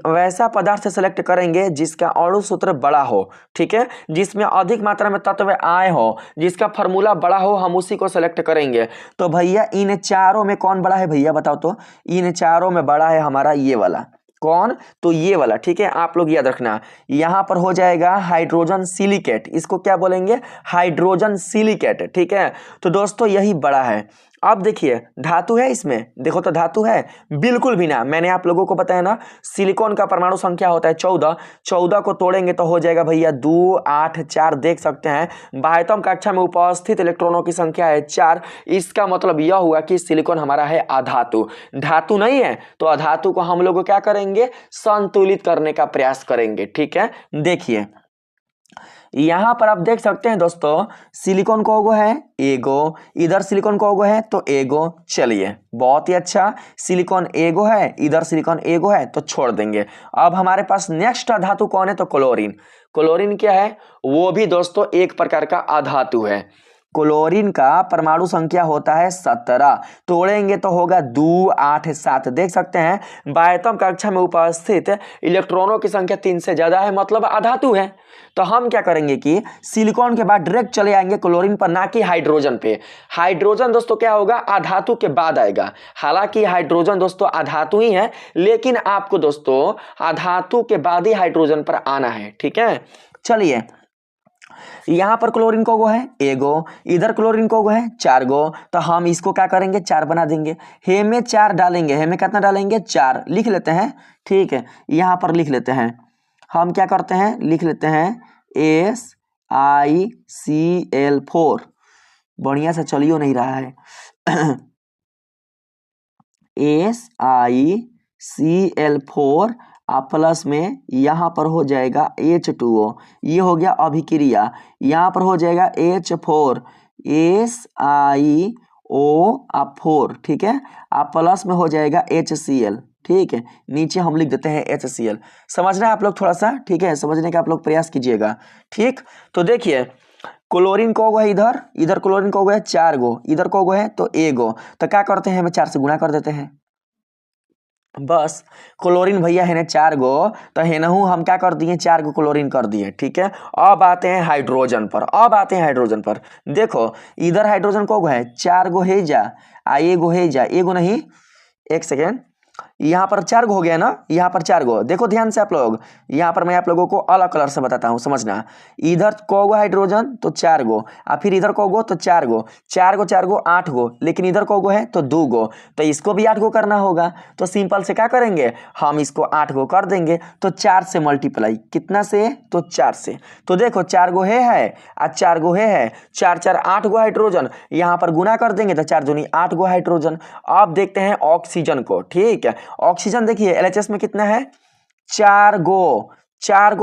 वैसा पदार्थ सेलेक्ट करेंगे जिसका अणु सूत्र बड़ा हो। ठीक है, जिसमें अधिक मात्रा में तत्व आए हो, जिसका फार्मूला बड़ा हो, हम उसी को सेलेक्ट करेंगे। तो भैया इन चारों में कौन बड़ा है भैया बताओ तो, इन चारों में बड़ा है हमारा ये वाला। कौन, तो ये वाला। ठीक है, आप लोग याद रखना, यहां पर हो जाएगा हाइड्रोजन सिलिकेट, इसको क्या बोलेंगे, हाइड्रोजन सिलिकेट। ठीक है, तो दोस्तों यही बड़ा है। अब देखिए धातु है इसमें, देखो तो धातु है, बिल्कुल भी ना। मैंने आप लोगों को बताया ना, सिलिकॉन का परमाणु संख्या होता है 14, 14 को तोड़ेंगे तो हो जाएगा भैया 2 8 4, देख सकते हैं बाह्यतम कक्षा में उपस्थित इलेक्ट्रॉनों की संख्या है 4। इसका मतलब यह हुआ कि सिलिकॉन हमारा है अधातु, धातु नहीं है, तो अधातु को हम लोग क्या करेंगे, संतुलित करने का प्रयास करेंगे। ठीक है, देखिए यहां पर आप देख सकते हैं दोस्तों, सिलिकॉन को है एगो, इधर सिलिकॉन को है तो एगो। चलिए बहुत ही अच्छा, सिलिकॉन एगो है, इधर सिलिकॉन एगो है, तो छोड़ देंगे। अब हमारे पास नेक्स्ट धातु कौन है, तो क्लोरीन। क्लोरीन क्या है, वो भी दोस्तों एक प्रकार का अधातु है। क्लोरीन का परमाणु संख्या होता है 17, तोड़ेंगे तो होगा 2 8 7, देख सकते हैं बाह्यतम कक्षा में उपस्थित इलेक्ट्रॉनों की संख्या 3 से ज्यादा है, मतलब अधातु है। तो हम क्या करेंगे कि सिलिकॉन के बाद डायरेक्ट चले आएंगे क्लोरीन पर, ना कि हाइड्रोजन पे। हाइड्रोजन दोस्तों क्या होगा, अधातु के बाद आएगा। हालांकि हाइड्रोजन दोस्तों अधातु ही है, लेकिन आपको दोस्तों अधातु के बाद ही हाइड्रोजन पर आना है। ठीक है, चलिए यहां पर क्लोरीन को है एगो, इधर क्लोरीन को है 4 गो, तो हम इसको क्या करेंगे 4 बना देंगे। हे में 4 डालेंगे, हे में कितना डालेंगे 4, लिख लेते हैं। ठीक है, यहां पर लिख लेते हैं, हम क्या करते हैं, लिख लेते हैं SiCl4, बढ़िया से चलियो नहीं रहा है SiCl4 प्लस में यहाँ पर हो जाएगा H2O, ये हो गया अभिक्रिया, यहाँ पर हो जाएगा H4 SiO4। ठीक है, प्लस में हो जाएगा HCl। ठीक है, नीचे हम लिख देते हैं HCl। समझना है आप लोग थोड़ा सा, ठीक है, समझने का आप लोग प्रयास कीजिएगा। ठीक, तो देखिए क्लोरीन को है इधर, इधर क्लोरीन को है 4 गो, इधर को है तो एगो, तो क्या करते हैं, हमें 4 से गुणा कर देते हैं। बस क्लोरीन भैया है ना 4 गो, तो हेनहू हम क्या कर दिए 4 गो क्लोरीन कर दिए। ठीक है, अब आते हैं हाइड्रोजन पर, अब आते हैं हाइड्रोजन पर। देखो इधर हाइड्रोजन को है 4 गो है जा, एगो है जा, एगो नहीं, एक सेकेंड, यहाँ पर 4 गो हो गया ना, यहाँ पर 4 गो, देखो ध्यान से आप लोग, यहाँ पर मैं आप लोगों को अलग कलर से बताता हूँ, समझना। इधर को गो हाइड्रोजन तो 4 गो, और फिर इधर को गो तो 4 गो, 4 गो 4 गो 8 गो, लेकिन इधर को गो है तो 2 गो, तो इसको भी 8 गो करना होगा। तो सिंपल से क्या करेंगे, हम इसको 8 गो कर देंगे, तो 4 से मल्टीप्लाई, कितना से, तो 4 से। तो देखो 4 गो है और 4 गो है, 4 4 8 गो हाइड्रोजन, यहाँ पर गुना कर देंगे तो 4 दूनी 8 गो हाइड्रोजन। अब देखते हैं ऑक्सीजन को। ठीक है, ऑक्सीजन देखिए LHS में कितना है, 4 गो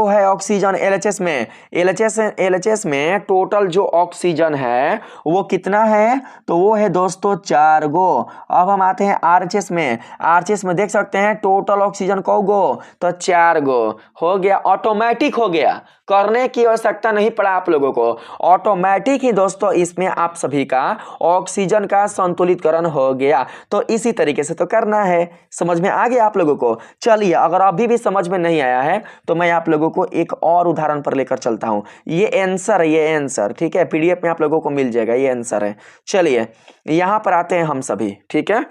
है ऑक्सीजन LHS में। LHS में टोटल जो ऑक्सीजन है वो कितना है, तो वो है दोस्तों 4 गो। अब हम आते हैं RHS में। RHS में देख सकते हैं टोटल ऑक्सीजन कौ गो, तो 4 गो। हो गया, ऑटोमेटिक हो गया, करने की आवश्यकता नहीं पड़ा आप लोगों को, ऑटोमेटिक ही दोस्तों इसमें आप सभी का ऑक्सीजन का संतुलितकरण हो गया। तो इसी तरीके से तो करना है। समझ में आ गया आप लोगों को? चलिए, अगर अभी भी समझ में नहीं आया है तो मैं आप लोगों को एक और उदाहरण पर लेकर चलता हूं। ये आंसर है, ये आंसर, ठीक है, PDF में आप लोगों को मिल जाएगा, ये आंसर है। चलिए यहां पर आते हैं हम सभी, ठीक है।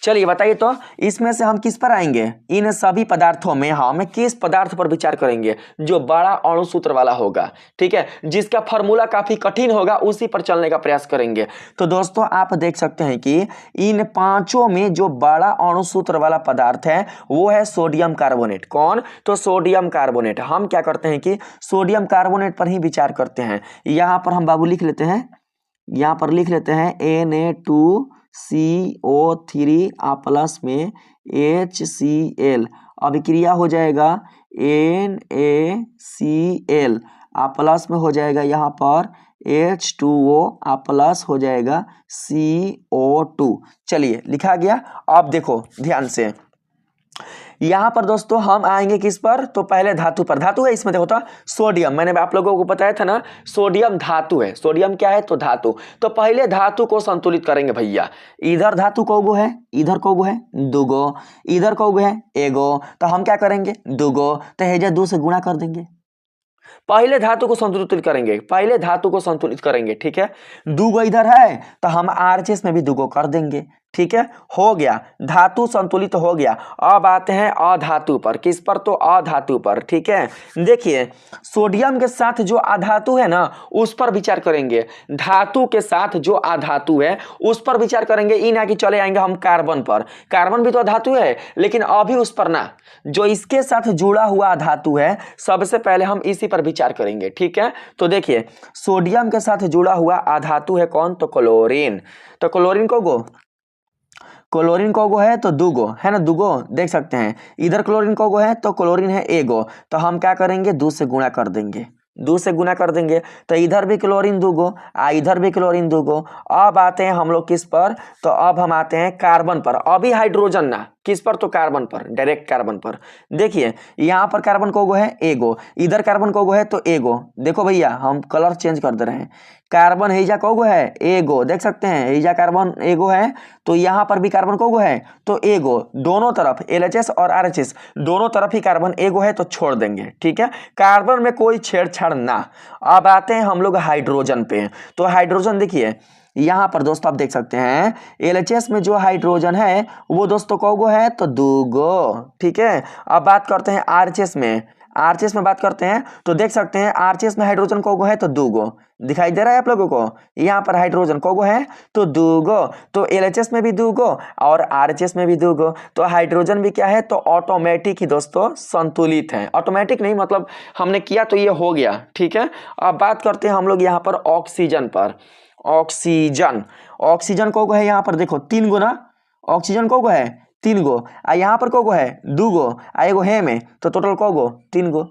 चलिए बताइए तो इसमें से हम किस पर आएंगे, इन सभी पदार्थों में हम किस पदार्थ पर विचार करेंगे जो बड़ा अणु सूत्र वाला होगा, ठीक है, जिसका फॉर्मूला काफी कठिन होगा, उसी पर चलने का प्रयास करेंगे। तो दोस्तों आप देख सकते हैं कि इन पांचों में जो बड़ा अणु सूत्र वाला पदार्थ है वो है सोडियम कार्बोनेट। कौन? तो सोडियम कार्बोनेट। हम क्या करते हैं कि सोडियम कार्बोनेट पर ही विचार करते हैं। यहां पर हम बाबू लिख लेते हैं, यहां पर लिख लेते हैं Na2CO3 प्लस में HCl, अभिक्रिया हो जाएगा NaCl प्लस में हो जाएगा यहाँ पर H2O प्लस हो जाएगा CO2। चलिए लिखा गया। अब देखो ध्यान से, यहां पर दोस्तों हम आएंगे किस पर, तो पहले धातु पर। धातु है इसमें, देखो तो सोडियम, मैंने आप लोगों को बताया था ना, सोडियम धातु है। सोडियम क्या है, तो धातु। तो पहले धातु को संतुलित करेंगे भैया। इधर धातु कौगो है, इधर कौगो है, दुगो, इधर कौगो है, एगो। तो हम क्या करेंगे, दुगो, तो हेजा 2 से गुणा कर देंगे। पहले धातु को संतुलित करेंगे, पहले धातु को संतुलित करेंगे, ठीक है। दुगो इधर है तो हम RHS में भी दुगो कर देंगे, ठीक है। हो गया, धातु संतुलित हो गया। अब आते हैं अधातु पर। किस पर, तो अधातु पर, ठीक है। देखिए सोडियम के साथ जो अधातु है ना उस पर विचार करेंगे, धातु के साथ जो अधातु है उस पर विचार करेंगे। इन आगे चले आएंगे हम कार्बन पर। कार्बन भी तो धातु है, लेकिन अभी उस पर ना, जो इसके साथ जुड़ा हुआ धातु है सबसे पहले हम इसी पर विचार करेंगे, ठीक है। तो देखिए सोडियम के साथ जुड़ा हुआ अधातु है कौन, तो क्लोरीन। तो क्लोरीन कौगो है, तो दुगो है ना, दुगो देख सकते हैं। इधर क्लोरीन कौगो है तो क्लोरीन है एगो। तो हम क्या करेंगे, 2 से गुणा कर देंगे, 2 से गुणा कर देंगे। तो इधर भी क्लोरीन दुगो, इधर भी क्लोरीन दुगो। अब आते हैं हम लोग किस पर, तो अब हम आते हैं कार्बन पर। अभी हाइड्रोजन ना, किस पर, तो कार्बन पर, डायरेक्ट कार्बन पर। देखिए यहाँ पर कार्बन कौगो है एगो, इधर कार्बन कौगो है तो एगो। देखो भैया हम कलर चेंज कर दे रहे हैं। कार्बन हेजा कौगो है एगो, देख सकते हैं हेजा कार्बन एगो है, तो यहाँ पर भी कार्बन कौगो है तो एगो। दोनों तरफ LHS और RHS दोनों तरफ ही कार्बन एगो है, तो छोड़ देंगे, ठीक है। कार्बन में कोई छेड़छाड़ ना। अब आते हैं हम लोग हाइड्रोजन पे। तो हाइड्रोजन देखिए यहां पर दोस्तों आप देख सकते हैं LHS में जो हाइड्रोजन है वो दोस्तों कौगो है, तो दुगो, ठीक है। अब बात करते हैं RHS में। RHS में बात करते हैं तो देख सकते हैं RHS में हाइड्रोजन कौगो है, तो दुगो। दिखाई दे रहा है आप लोगों को, यहाँ पर हाइड्रोजन कौगो है तो दुगो। तो LHS में भी दुगो और RHS में भी दुगो। तो हाइड्रोजन भी क्या है, तो ऑटोमेटिक ही दोस्तों संतुलित है। ऑटोमेटिक नहीं मतलब हमने किया तो ये हो गया, ठीक है। अब बात करते हैं हम लोग यहाँ पर ऑक्सीजन पर। ऑक्सीजन कौगो है यहाँ पर, देखो 3 गो ना, ऑक्सीजन कौगो है 3 गो, यहाँ पर कौगो है दुगो, एगो है में, तो टोटल कौगो 3 गो।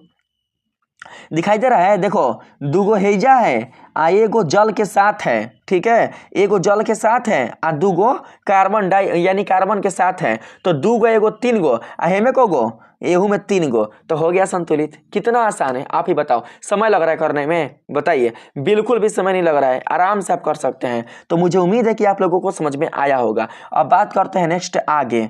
दिखाई दे रहा है, देखो दुगो हेजा है, एगो जल के साथ है, ठीक है, एगो जल के साथ है, दुगो कार्बन डाई यानी कार्बन के साथ है। तो दुगो एगो 3 गो, हेमे कौगो, एहू में 3 गो। तो हो गया संतुलित। कितना आसान है आप ही बताओ, समय लग रहा है करने में, बताइए। बिल्कुल भी समय नहीं लग रहा है, आराम से आप कर सकते हैं। तो मुझे उम्मीद है कि आप लोगों को समझ में आया होगा। अब बात करते हैं नेक्स्ट आगे।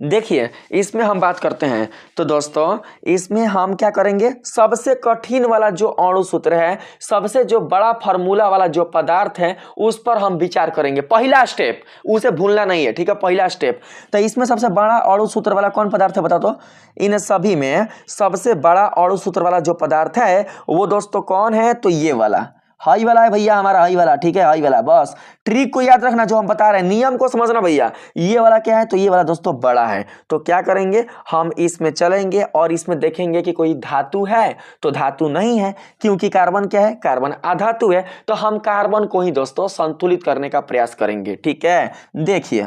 देखिए इसमें हम बात करते हैं तो दोस्तों इसमें हम क्या करेंगे, सबसे कठिन वाला जो अणु सूत्र है, सबसे जो बड़ा फार्मूला वाला जो पदार्थ है उस पर हम विचार करेंगे। पहला स्टेप, उसे भूलना नहीं है, ठीक है, पहला स्टेप। तो इसमें सबसे बड़ा अणु सूत्र वाला कौन पदार्थ है बताओ तो? इन सभी में सबसे बड़ा अणु सूत्र वाला जो पदार्थ है वो दोस्तों कौन है, तो ये वाला हाई वाला है भैया, हमारा हाई वाला, ठीक है, हाई वाला। बस ट्रिक को याद रखना, जो हम बता रहे हैं नियम को समझना भैया। ये वाला क्या है, तो ये वाला दोस्तों बड़ा है। तो क्या करेंगे, हम इसमें चलेंगे और इसमें देखेंगे कि कोई धातु है, तो धातु नहीं है, क्योंकि कार्बन क्या है, कार्बन अधातु है। तो हम कार्बन को ही दोस्तों संतुलित करने का प्रयास करेंगे, ठीक है। देखिए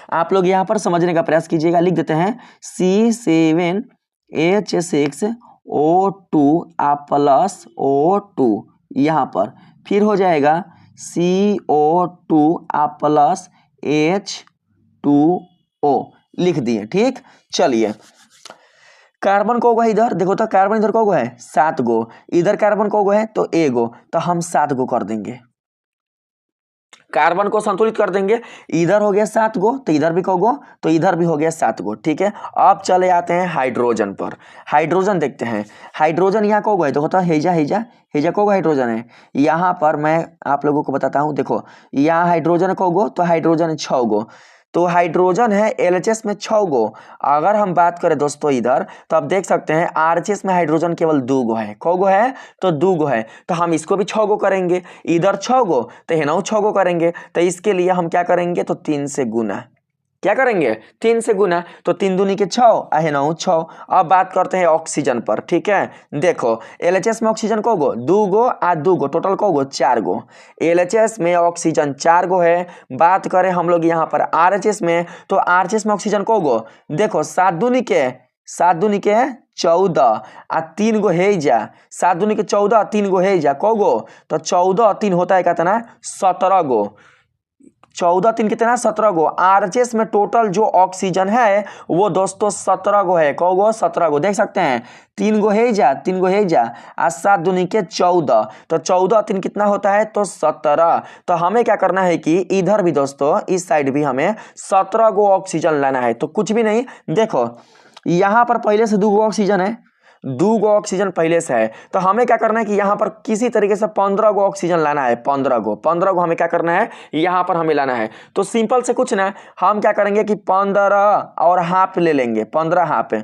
आप लोग यहाँ पर समझने का प्रयास कीजिएगा। लिख देते हैं C7H6O2 प्लस O2 यहाँ पर, फिर हो जाएगा CO2 प्लस H2O लिख दिए। ठीक, चलिए कार्बन को है इधर, देखो तो कार्बन इधर को है 7 गो, इधर कार्बन को है तो एगो, तो हम 7 गो कर देंगे, कार्बन को संतुलित कर देंगे। इधर हो गया 7 गो तो इधर भी कहोगो, तो इधर भी हो गया 7 गो। ठीक है, अब चले आते हैं हाइड्रोजन पर। हाइड्रोजन देखते हैं, हाइड्रोजन यहाँ को है, देखो तो हेजा हेजा हेजा को हाइड्रोजन है। यहाँ पर मैं आप लोगों को बताता हूँ, देखो यहाँ हाइड्रोजन को तो हाइड्रोजन 6 गो, तो हाइड्रोजन है LHS में 6 गो। अगर हम बात करें दोस्तों इधर, तो आप देख सकते हैं RHS में हाइड्रोजन केवल 2 गो है, को गो है तो 2 गो है, तो हम इसको भी 6 गो करेंगे। इधर 6 गो तो हेनाऊ 6 गो करेंगे, तो इसके लिए हम क्या करेंगे, तो 3 से गुना, क्या करेंगे 3 से गुना, तो 3 दूनी के 6 हेनाऊ 6। अब बात करते हैं ऑक्सीजन पर। ठीक है, देखो LHS में ऑक्सीजन को गो 2 गो आ 2 गो, टोटल को गो 4 गो। LHS में ऑक्सीजन 4 गो है। बात करें हम लोग यहाँ पर RHS में, तो RHS में ऑक्सीजन को गो, देखो 7 दूनी के 14 आ 3 गो है जा, 7 दूनी के 14 3 गो है जा को गो, तो 14 3 होता है कितना 17 गो, 14 3 कितना 17 गो। RHS में टोटल जो ऑक्सीजन है वो दोस्तों 17 गो है, कौ गो 17 गो, देख सकते हैं 3 गो है जा, 3 गो है जा आ 7 दूनी के 14, तो 14 3 कितना होता है तो 17। तो हमें क्या करना है कि इधर भी दोस्तों इस साइड भी हमें 17 गो ऑक्सीजन लाना है। तो कुछ भी नहीं, देखो यहाँ पर पहले से 2 गो ऑक्सीजन है, 2 गो ऑक्सीजन पहले से है, तो हमें क्या करना है कि यहाँ पर किसी तरीके से 15 गो ऑक्सीजन लाना है। 15 गो हमें क्या करना है, यहाँ पर हमें लाना है। तो सिंपल से कुछ ना, हम क्या करेंगे कि 15 और हाफ ले लेंगे, 15 हाफ।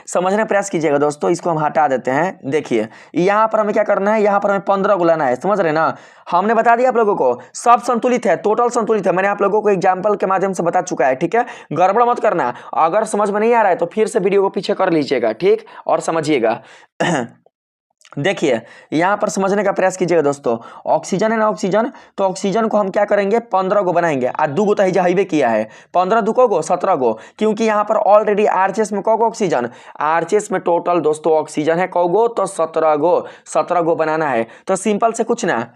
समझने का प्रयास कीजिएगा दोस्तों, इसको हम हटा देते हैं। देखिए यहाँ पर हमें क्या करना है, यहाँ पर हमें 15 को लाना है, समझ रहे ना। हमने बता दिया आप लोगों को सब संतुलित है, टोटल संतुलित है, मैंने आप लोगों को एग्जांपल के माध्यम से बता चुका है। ठीक है, गड़बड़ मत करना, अगर समझ में नहीं आ रहा है तो फिर से वीडियो को पीछे कर लीजिएगा, ठीक, और समझिएगा। देखिए यहाँ पर समझने का प्रयास कीजिएगा दोस्तों, ऑक्सीजन है ना ऑक्सीजन, तो ऑक्सीजन को हम क्या करेंगे 15 गो बनाएंगे, आ 2 गो तो हाईवे किया है, 15 2 को गो 17 गो, क्योंकि यहाँ पर ऑलरेडी RHS में कौ गो ऑक्सीजन, RHS में टोटल दोस्तों ऑक्सीजन है कौ गो, तो 17 गो बनाना है। तो सिंपल से कुछ ना,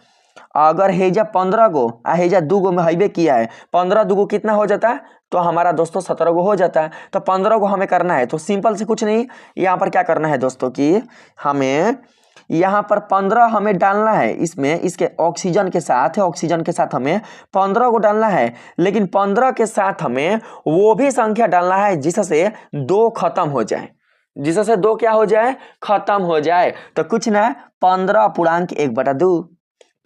अगर हेजा 15 गो आ हेजा 2 गो में हाईवे किया है, 15 2 गो कितना हो जाता है, तो हमारा दोस्तों 17 गो हो जाता है। तो 15 गो हमें करना है, तो सिंपल से कुछ नहीं, यहाँ पर क्या करना है दोस्तों कि हमें यहाँ पर 15 हमें डालना है, इसमें इसके ऑक्सीजन के साथ है, ऑक्सीजन के साथ हमें 15 को डालना है, लेकिन 15 के साथ हमें वो भी संख्या डालना है जिससे 2 खत्म हो जाए, जिससे 2 क्या हो जाए, खत्म हो जाए। तो कुछ ना 15 पूर्णांक 1/2,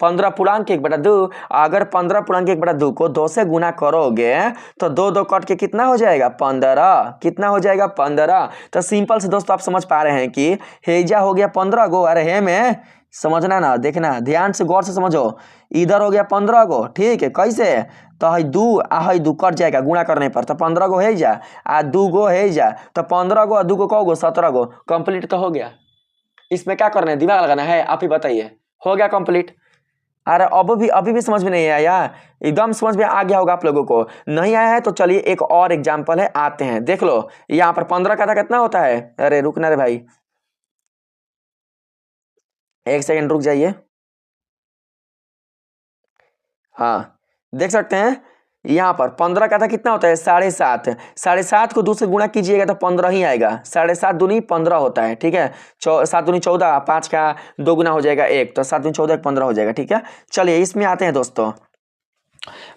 15 पूर्णांक 1/2, अगर 15 पूर्णांक 1/2 को 2 से गुना करोगे तो 2 2 कट के कितना हो जाएगा 15, कितना हो जाएगा 15। तो सिंपल से दोस्तों आप समझ पा रहे हैं कि हेजा हो गया 15 गो, अरे हे में समझना ना, देखना ध्यान से गौर से समझो, इधर हो गया 15 गो, ठीक है, कैसे, तो है 2 आ 2 कट जाएगा गुणा करने पर, तो 15 गो है जा आ 2 गो है जा, तो 15 गो आ 2 गो कौ गो 17 गो, कंप्लीट तो हो गया। इसमें क्या करना है, दिमाग लगाना है, आप ही बताइए, हो गया कंप्लीट। अरे अभी भी समझ में नहीं आया, एकदम समझ में आ गया होगा आप लोगों को, नहीं आया है तो चलिए एक और एग्जांपल है, आते हैं, देख लो यहाँ पर 15 का था कितना होता है, अरे रुकना रे भाई, एक सेकंड रुक जाइए। हाँ देख सकते हैं यहाँ पर 15 का था कितना होता है 7.5, 7.5 को 2 से गुणा कीजिएगा तो 15 ही आएगा, 7.5 दूनी 15 होता है, ठीक है, 7 दूनी 14, 5 का 2 गुना हो जाएगा 1, तो 7 दूनी 14 15 हो जाएगा। ठीक है, चलिए इसमें आते हैं दोस्तों,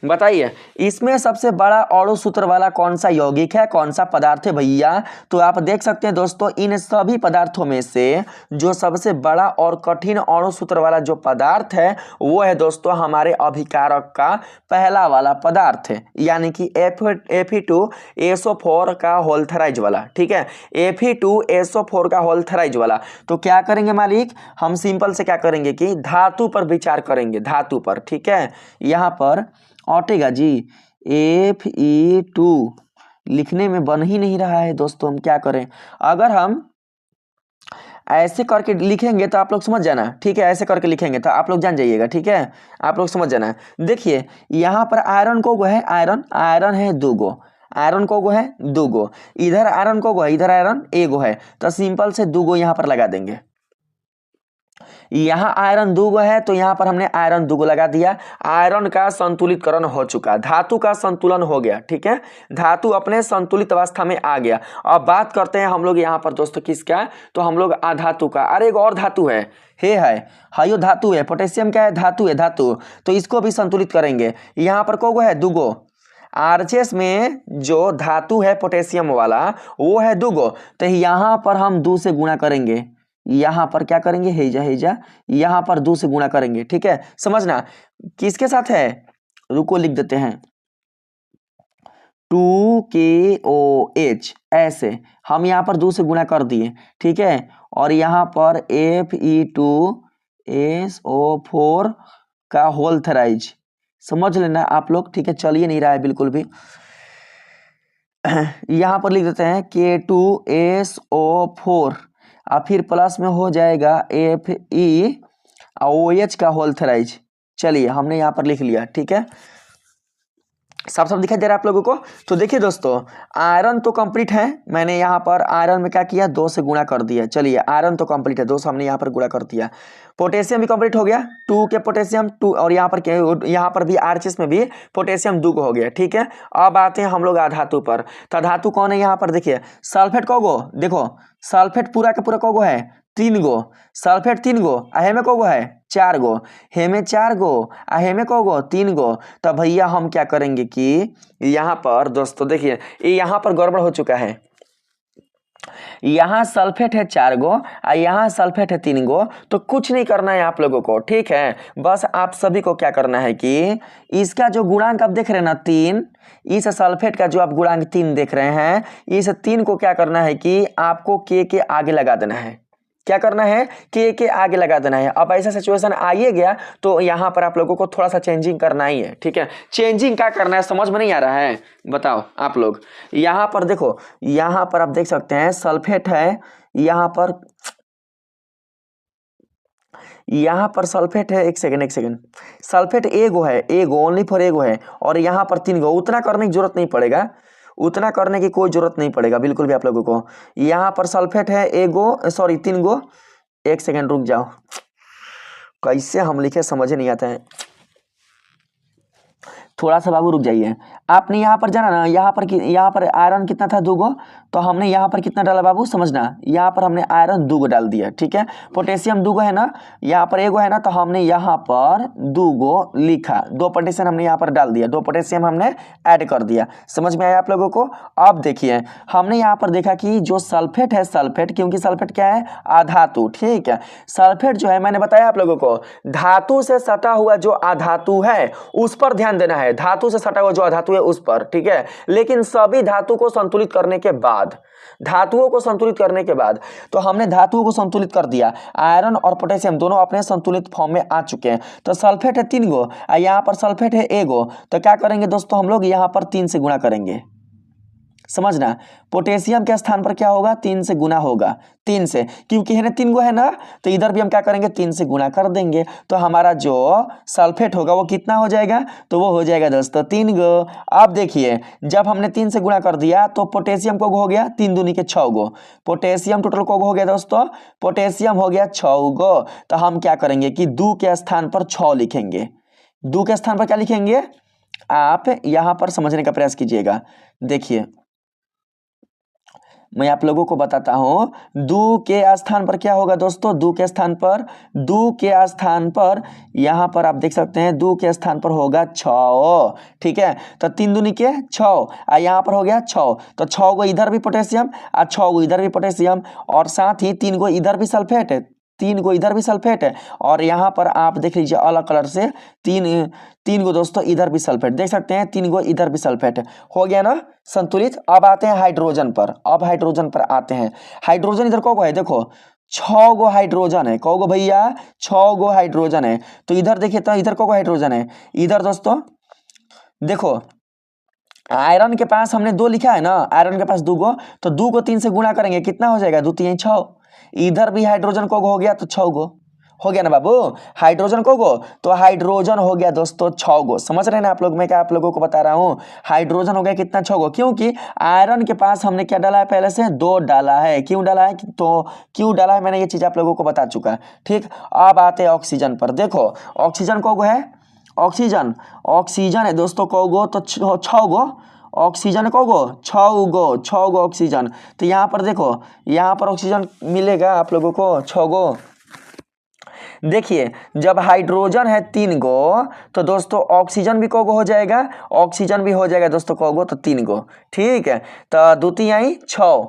बताइए इसमें सबसे बड़ा अणु सूत्र वाला कौन सा यौगिक है, कौन सा पदार्थ है भैया। तो आप देख सकते हैं दोस्तों इन सभी पदार्थों में से जो सबसे बड़ा और कठिन अणु सूत्र वाला जो पदार्थ है वो है दोस्तों हमारे अभिकारक का पहला वाला पदार्थ है, यानी कि Fe2SO4 का होल्थराइज वाला। ठीक है, Fe2SO4 का होल्थराइज वाला। तो क्या करेंगे मालिक, हम सिंपल से क्या करेंगे कि धातु पर विचार करेंगे, धातु पर। ठीक है, यहाँ पर ऑटेगा जी Fe2 लिखने में बन ही नहीं रहा है दोस्तों, हम क्या करें, अगर हम ऐसे करके लिखेंगे तो आप लोग समझ जाना, ठीक है। ऐसे करके लिखेंगे तो आप लोग जान जाइएगा, ठीक है। आप लोग समझ जाना। देखिए यहाँ पर आयरन को है, आयरन आयरन है 2 गो, आयरन को है 2 गो, इधर आयरन को है, इधर आयरन 1 गो है, तो सिंपल से 2 गो यहाँ पर लगा देंगे। यहाँ आयरन 2 गो है तो यहाँ पर हमने आयरन 2 गो लगा दिया। आयरन का संतुलितकरण हो चुका, धातु का संतुलन हो गया, ठीक है। धातु अपने संतुलित अवस्था में आ गया। अब बात करते हैं हम लोग यहाँ पर दोस्तों किसका, तो हम लोग अधातु का। अरे एक और धातु है, हाइयो धातु है, पोटेशियम क्या है, धातु है, धातु। तो इसको भी संतुलित करेंगे। यहाँ पर को है 2 गो, आरएचएस में जो धातु है पोटेशियम वाला वो है 2 गो, तो यहाँ पर हम 2 से गुणा करेंगे। यहाँ पर क्या करेंगे, हेजा यहाँ पर 2 से गुणा करेंगे, ठीक है। समझना किसके साथ है, रुको लिख देते हैं 2KOH, ऐसे हम यहाँ पर 2 से गुणा कर दिए, ठीक है। और यहाँ पर Fe2SO4 का होल थराइज, समझ लेना आप लोग, ठीक है। चलिए नहीं रहा है बिल्कुल भी। यहाँ पर लिख देते हैं K2SO4 और फिर प्लस में हो जाएगा FeOH का होल थराइज। चलिए हमने यहाँ पर लिख लिया, ठीक है। सब दिखाई दे रहा है आप लोगों को। तो देखिए दोस्तों आयरन तो कंप्लीट है, मैंने यहाँ पर आयरन में क्या किया, 2 से गुणा कर दिया। चलिए आयरन तो कंप्लीट है, 2 से हमने यहाँ पर गुणा कर दिया। पोटेशियम भी कंप्लीट हो गया, 2 के पोटेशियम 2, और यहाँ पर भी आरएचएस में भी पोटेशियम 2 हो गया, ठीक है। अब आते हैं हम लोग अधातु पर। तो धातु कौन है, यहाँ पर देखिए सल्फेट को गो, देखो सल्फेट पूरा का पूरा को है 3 गो, सल्फेट 3 गो, हेमे को है 4 गो, हेमे 4 गो, हेमे को 3 गो। तो भैया हम क्या करेंगे कि यहाँ पर दोस्तों देखिए यहाँ पर गड़बड़ हो चुका है। यहाँ सल्फेट है 4 गो और यहाँ सल्फेट है 3 गो। तो कुछ नहीं करना है आप लोगों को, ठीक है। बस आप सभी को क्या करना है कि इसका जो गुणांक आप देख रहे हैं ना 3, इस सल्फेट का जो आप गुणांक 3 देख रहे हैं, इस 3 को क्या करना है कि आपको के आगे लगा देना है। क्या करना है, के आगे लगा देना है। अब ऐसा सिचुएशन आइए गया तो यहाँ पर आप लोगों को थोड़ा सा चेंजिंग करना ही है, ठीक है। चेंजिंग क्या करना है समझ में नहीं आ रहा है, बताओ आप लोग। यहाँ पर देखो, यहाँ पर आप देख सकते हैं सल्फेट है, यहाँ पर सल्फेट है, एक सेकंड, सल्फेट एगो है, एगो ओनली फॉर एगो है, और यहाँ पर 3 गो। उतना करने की जरूरत नहीं पड़ेगा, उतना करने की कोई जरूरत नहीं पड़ेगा बिल्कुल भी आप लोगों को। यहाँ पर सल्फेट है 3 गो, एक सेकंड रुक जाओ, कैसे हम लिखे समझ नहीं आता है, थोड़ा सा बाबू रुक जाइए। आपने यहाँ पर जाना ना, यहाँ पर आयरन कितना था 2 गो, तो हमने यहाँ पर कितना डाला बाबू समझना, यहाँ पर हमने आयरन 2 गो डाल दिया, ठीक है। पोटेशियम 2 गो है ना, यहाँ पर 1 गो है ना, तो हमने यहाँ पर 2 गो लिखा, 2 पोटेशियम हमने यहाँ पर डाल दिया, 2 पोटेशियम हमने ऐड कर दिया। समझ में आया आप लोगों को। अब देखिए हमने यहाँ पर देखा कि जो सल्फेट है, सल्फेट क्योंकि सल्फेट क्या है, अधातु, ठीक है। सल्फेट जो है मैंने बताया आप लोगों को धातु से सटा हुआ जो अधातु है उस पर ध्यान देना है, धातु से सटा हुआ जो अधातु है उस पर, ठीक है। लेकिन सभी धातु को संतुलित करने के बाद, धातुओं को संतुलित करने के बाद, तो हमने धातुओं को संतुलित कर दिया, आयरन और पोटेशियम दोनों अपने संतुलित फॉर्म में आ चुके हैं। तो सल्फेट है 3 गो, यहाँ पर सल्फेट है 1 गो, तो क्या करेंगे दोस्तों हम लोग यहाँ पर 3 से गुणा करेंगे। समझना, पोटेशियम के स्थान पर क्या होगा, 3 से गुना होगा, 3 से, क्योंकि है ना 3 गो है ना, तो इधर भी हम क्या करेंगे 3 से गुना कर देंगे। तो हमारा जो सल्फेट होगा वो कितना हो जाएगा, तो वो हो जाएगा दोस्तों 3 गो। अब देखिए जब हमने 3 से गुणा कर दिया तो पोटेशियम को हो गया 3 दूनी के 6 गो, पोटेशियम टोटल को हो गया दोस्तों, पोटेशियम हो गया 6 गो। तो हम क्या करेंगे कि 2 के स्थान पर 6 लिखेंगे, 2 के स्थान पर क्या लिखेंगे, आप यहां पर समझने का प्रयास कीजिएगा। देखिए मैं आप लोगों को बताता हूं, 2 के स्थान पर क्या होगा दोस्तों, 2 के स्थान पर यहां पर आप देख सकते हैं 2 के स्थान पर होगा 6, ठीक है। तो 3 दूनी के 6, यहां पर हो गया 6, तो 6 गो इधर भी पोटेशियम और 6 गो इधर भी पोटेशियम, और साथ ही 3 गो इधर भी सल्फेट है, 3 गो इधर भी सल्फेट है, और यहाँ पर आप देख लीजिए अलग कलर से 3 गो दोस्तों इधर भी सल्फेट देख सकते हैं, 3 गो इधर भी सल्फेट हो गया ना संतुलित। अब आते हैं हाइड्रोजन पर, अब हाइड्रोजन पर आते हैं। हाइड्रोजन इधर को है, देखो 6 गो हाइड्रोजन है, कौ गो भैया 6 गो हाइड्रोजन है। तो इधर देखिए तो इधर को हाइड्रोजन है, इधर दोस्तों देखो आयरन के पास हमने 2 लिखा है ना, आयरन के पास 2 गो, तो 2 को 3 से गुणा करेंगे कितना हो जाएगा, 2 3 6, इधर भी हाइड्रोजन को हो गया तो 6 गो हो गया ना बाबू। हाइड्रोजन को गो तो हाइड्रोजन हो गया दोस्तों 6 गो। समझ रहे हैं ना आप लोग, मैं क्या आप लोगों को बता रहा हूं, हाइड्रोजन हो गया कितना 6 गो, क्योंकि आयरन के पास हमने क्या डाला है पहले से 2 डाला है। क्यों डाला है तो क्यों डाला है मैंने ये चीज आप लोगों को बता चुका। ठीक, अब आते हैं ऑक्सीजन पर। देखो ऑक्सीजन को गो है, ऑक्सीजन ऑक्सीजन है दोस्तों को गो तो 6 गो। ऑक्सीजन को गो 6 गो, 6 गो ऑक्सीजन। तो यहाँ पर देखो, यहाँ पर ऑक्सीजन मिलेगा आप लोगों को 6 गो। देखिए जब हाइड्रोजन है 3 गो तो दोस्तों ऑक्सीजन भी कोगो हो जाएगा, ऑक्सीजन भी हो जाएगा दोस्तों कोगो, तो 3 गो। ठीक है, तो दूती आई 6।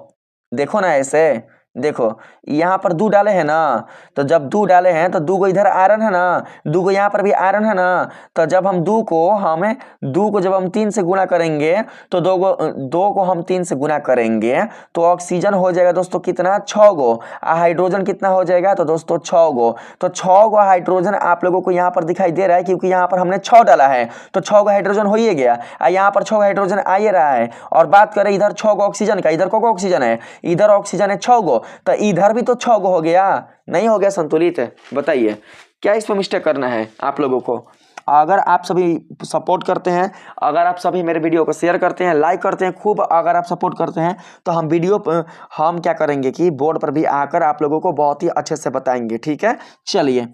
देखो ना ऐसे, देखो यहाँ पर 2 डाले हैं ना, तो जब 2 डाले हैं तो 2 गो इधर आयरन है ना, 2 गो यहाँ पर भी आयरन है ना, तो जब हम 2 को जब हम 3 से गुणा करेंगे तो 2 को हम 3 से गुणा करेंगे तो ऑक्सीजन हो जाएगा दोस्तों कितना 6 गो, हाइड्रोजन कितना हो जाएगा तो दोस्तों 6 गो। तो 6 गो हाइड्रोजन आप लोगों को यहाँ पर दिखाई दे रहा है, क्योंकि यहाँ पर हमने 6 डाला है तो 6 गो हाइड्रोजन हो ही गया, यहाँ पर 6 गो हाइड्रोजन आ ही रहा है। और बात करें इधर 6 गो ऑक्सीजन का, इधर को ऑक्सीजन है, इधर ऑक्सीजन है 6 गो, तो इधर भी तो 6 गो हो गया, नहीं हो गया संतुलित है? बताइए क्या इसमें मिस्टेक करना है आप लोगों को। अगर आप सभी सपोर्ट करते हैं, अगर आप सभी मेरे वीडियो को शेयर करते हैं, लाइक करते हैं खूब, अगर आप सपोर्ट करते हैं तो हम क्या करेंगे कि बोर्ड पर भी आकर आप लोगों को बहुत ही अच्छे से बताएंगे। ठीक है, चलिए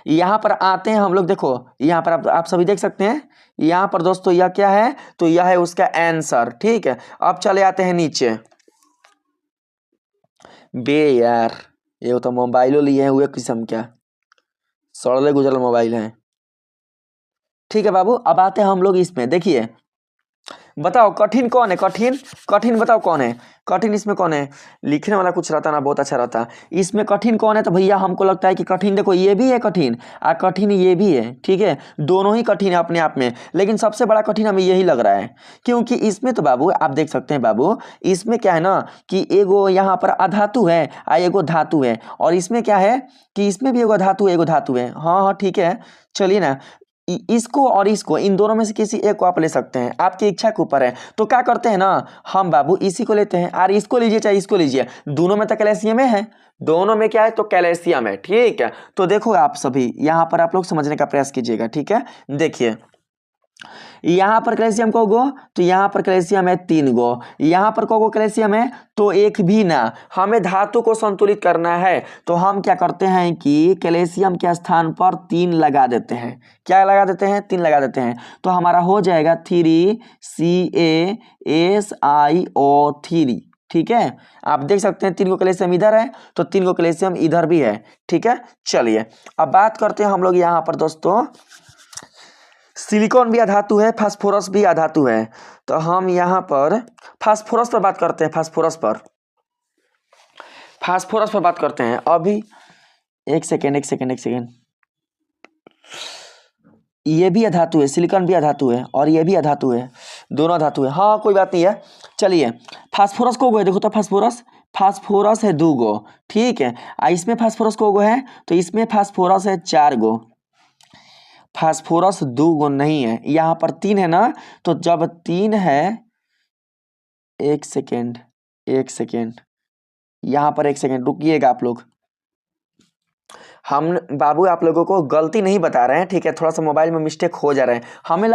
यहाँ पर आते हैं हम लोग। देखो यहाँ पर आप सभी देख सकते हैं, यहाँ पर दोस्तों यह क्या है, तो यह है उसका आंसर। ठीक है, अब चले आते हैं नीचे। बे यार ये तो मोबाइलों लिए हैं हुए किस्म क्या, सड़ले गुजरल मोबाइल है। ठीक है बाबू, अब आते हैं हम लोग इसमें। देखिए बताओ कठिन कौन है, कठिन कठिन बताओ कौन है कठिन, इसमें कौन है? लिखने वाला कुछ रहता ना बहुत अच्छा रहता। इसमें कठिन कौन है? तो भैया हमको लगता है कि कठिन, देखो ये भी है कठिन और कठिन ये भी है। ठीक है, दोनों ही कठिन है अपने आप में, लेकिन सबसे बड़ा कठिन हमें यही लग रहा है, क्योंकि इसमें तो बाबू आप देख सकते हैं बाबू, इसमें क्या है ना कि एगो यहाँ पर अधातु है और एगो धातु है, और इसमें क्या है कि इसमें भी एगो धातु एगो धातु है। हाँ हाँ ठीक है, चलिए ना इसको और इसको, इन दोनों में से किसी एक को आप ले सकते हैं, आपकी इच्छा के ऊपर है। तो क्या करते हैं ना हम बाबू इसी को लेते हैं, और इसको लीजिए चाहे इसको लीजिए, दोनों में तो कैल्शियम है, दोनों में क्या है तो कैल्शियम है। ठीक है, तो देखो आप सभी यहाँ पर आप लोग समझने का प्रयास कीजिएगा। ठीक है, देखिए यहाँ पर कैल्शियम को गो तो यहाँ पर कैल्शियम है 3 गो, यहाँ पर को कैल्शियम है तो एक भी ना, हमें धातु को संतुलित करना है तो हम क्या करते हैं कि कैल्शियम के स्थान पर 3 लगा देते हैं। क्या लगा देते हैं? 3 लगा देते हैं, तो हमारा हो जाएगा 3CaSiO3। ठीक है, आप देख सकते हैं 3 गो कैल्शियम इधर है तो 3 गो कैल्शियम इधर भी है। ठीक है, चलिए अब बात करते हैं हम लोग यहाँ पर दोस्तों, सिलिकॉन भी अधातु है, फास्फोरस भी अधातु है, तो हम यहाँ पर फास्फोरस पर बात करते हैं। फास्फोरस पर बात करते हैं अभी। एक सेकेंड, ये भी अधातु है, सिलिकॉन भी अधातु है और ये भी अधातु है, दोनों अधातु है। हाँ कोई बात नहीं है, चलिए फास्फोरस को गो देखो तो फास्फोरस है 2 गो। ठीक है, इसमें फास्फोरस को गो है तो इसमें फास्फोरस है 4 गो, फास्फोरस 2 गो नहीं है, यहाँ पर 3 है ना, तो जब 3 है, एक सेकेंड यहाँ पर एक सेकेंड रुकिएगा आप लोग, हम बाबू आप लोगों को गलती नहीं बता रहे हैं। ठीक है, थोड़ा सा मोबाइल में मिस्टेक हो जा रहा है, हमें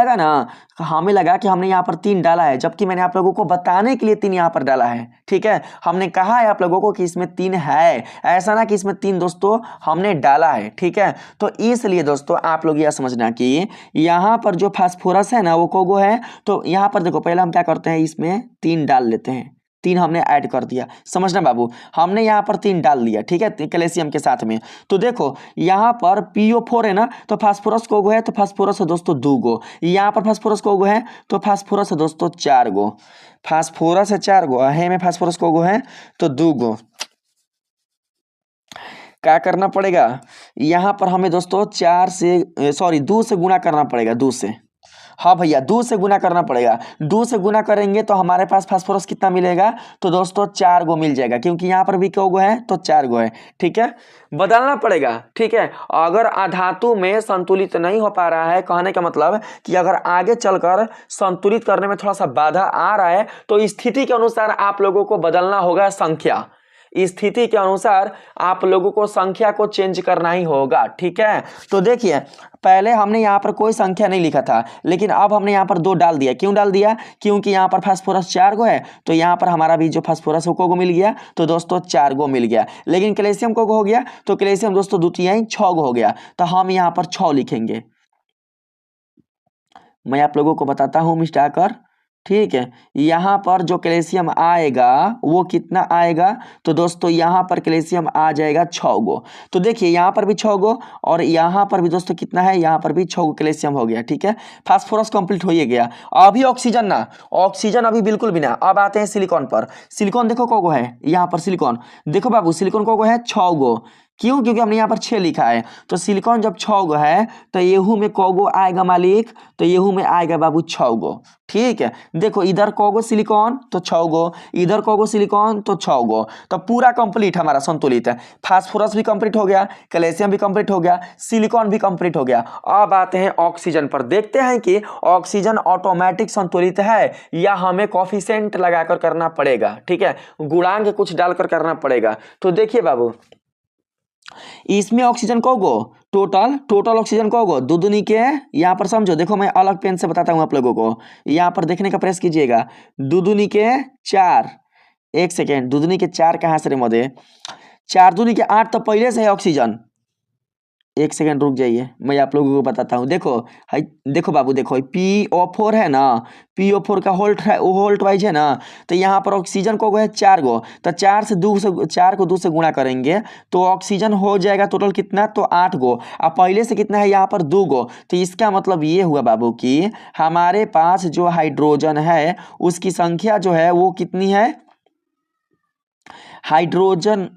लगा कि हमने यहाँ पर 3 डाला है, जबकि मैंने आप लोगों को बताने के लिए 3 यहाँ पर डाला है। ठीक है, हमने कहा है आप लोगों को कि इसमें 3 है, ऐसा ना कि इसमें 3 दोस्तों हमने डाला है। ठीक है, तो इसलिए दोस्तों आप लोग यह समझना कि यहाँ पर जो फास्फोरस है ना वो कोगो है, तो यहाँ पर देखो पहले हम क्या करते हैं, इसमें 3 डाल लेते हैं, 3 हमने ऐड कर दिया, समझना बाबू, हमने यहाँ पर 3 डाल दिया। ठीक है, कैल्शियम के साथ में, तो देखो यहाँ पर PO4 है ना, तो फास्फोरस को गो है तो फास्फोरस है दोस्तों 2 गो, यहाँ पर फास्फोरस को गो है तो फास्फोरस है दोस्तों 4 गो, फास्फोरस है 4 गो है में फास्फोरस को गो है तो 2 गो। क्या करना पड़ेगा यहाँ पर हमें दोस्तों 2 से गुणा करना पड़ेगा, 2 से। हाँ भैया 2 से गुना करना पड़ेगा, 2 से गुना करेंगे तो हमारे पास फास्फोरस कितना मिलेगा तो दोस्तों 4 गो मिल जाएगा, क्योंकि यहाँ पर भी क्या गो है तो 4 गो है। ठीक है, बदलना पड़ेगा। ठीक है, अगर अधातु में संतुलित नहीं हो पा रहा है, कहने का मतलब कि अगर आगे चलकर संतुलित करने में थोड़ा सा बाधा आ रहा है तो स्थिति के अनुसार आप लोगों को बदलना होगा संख्या। स्थिति के अनुसार आप लोगों को संख्या को चेंज करना ही होगा। ठीक है, तो देखिए पहले हमने यहाँ पर कोई संख्या नहीं लिखा था, लेकिन अब हमने यहाँ पर 2 डाल दिया। क्यों डाल दिया? क्योंकि यहाँ पर फास्फोरस 4 गो है, तो यहाँ पर हमारा भी जो फास्फोरस को मिल गया, तो दोस्तों 4 गो मिल गया। लेकिन कैल्शियम को हो गया, तो कैल्शियम दोस्तों द्वितीय 6 गो हो गया, तो हम यहाँ पर 6 लिखेंगे। मैं आप लोगों को बताता हूँ मिटाकर। ठीक है, यहाँ पर जो कैल्शियम आएगा वो कितना आएगा, तो दोस्तों यहाँ पर कैल्शियम आ जाएगा 6 गो। तो देखिए यहाँ पर भी 6 गो और यहाँ पर भी दोस्तों कितना है, यहाँ पर भी 6 गो कैल्शियम हो गया। ठीक है, फास्फोरस कंप्लीट हो ही गया। अभी ऑक्सीजन ना, ऑक्सीजन अभी बिल्कुल भी ना। अब आते हैं सिलिकॉन पर। सिलिकॉन देखो को है, यहाँ पर सिलिकॉन देखो बाबू, सिलिकॉन को है 6 गो। क्यों? क्योंकि हमने यहाँ पर 6 लिखा है। तो सिलिकॉन जब 6 गो है तो येहू में कौगो आएगा मालिक, तो येहू में आएगा बाबू 6 गो। ठीक है, देखो इधर कौगो सिलिकॉन तो 6 गो, इधर कौगो सिलिकॉन तो 6 गो, तो पूरा कंप्लीट हमारा संतुलित है। फास्फोरस भी कंप्लीट हो गया, कैल्शियम भी कंप्लीट हो गया, सिलिकॉन भी कंप्लीट हो गया। अब आते हैं ऑक्सीजन पर। देखते हैं कि ऑक्सीजन ऑटोमेटिक संतुलित है या हमें कोफिशिएंट लगाकर करना पड़ेगा। ठीक है, गुणांक कुछ डालकर करना पड़ेगा। तो देखिए बाबू, इसमें ऑक्सीजन को गो टोटल ऑक्सीजन को गो दुदुनी के, यहाँ पर समझो, देखो मैं अलग पेन से बताता हूँ आप लोगों को, यहाँ पर देखने का प्रयास कीजिएगा। दुदुनी के 4, एक सेकेंड, दुदुनी के 4 कहाँ से रे मदे, 4 दूनी के 8 तो पहले से है ऑक्सीजन। एक सेकंड रुक जाइए, मैं आप लोगों को बताता हूँ। देखो हाई, देखो बाबू, देखो PO4 है ना, PO4 का होल्ट वाइज है ना, तो यहाँ पर ऑक्सीजन को है 4 गो, तो 4 को 2 से गुणा करेंगे तो ऑक्सीजन हो जाएगा टोटल कितना, तो 8 गो। अब पहले से कितना है यहाँ पर 2 गो, तो इसका मतलब ये हुआ बाबू कि हमारे पास जो हाइड्रोजन है उसकी संख्या जो है वो कितनी है, हाइड्रोजन,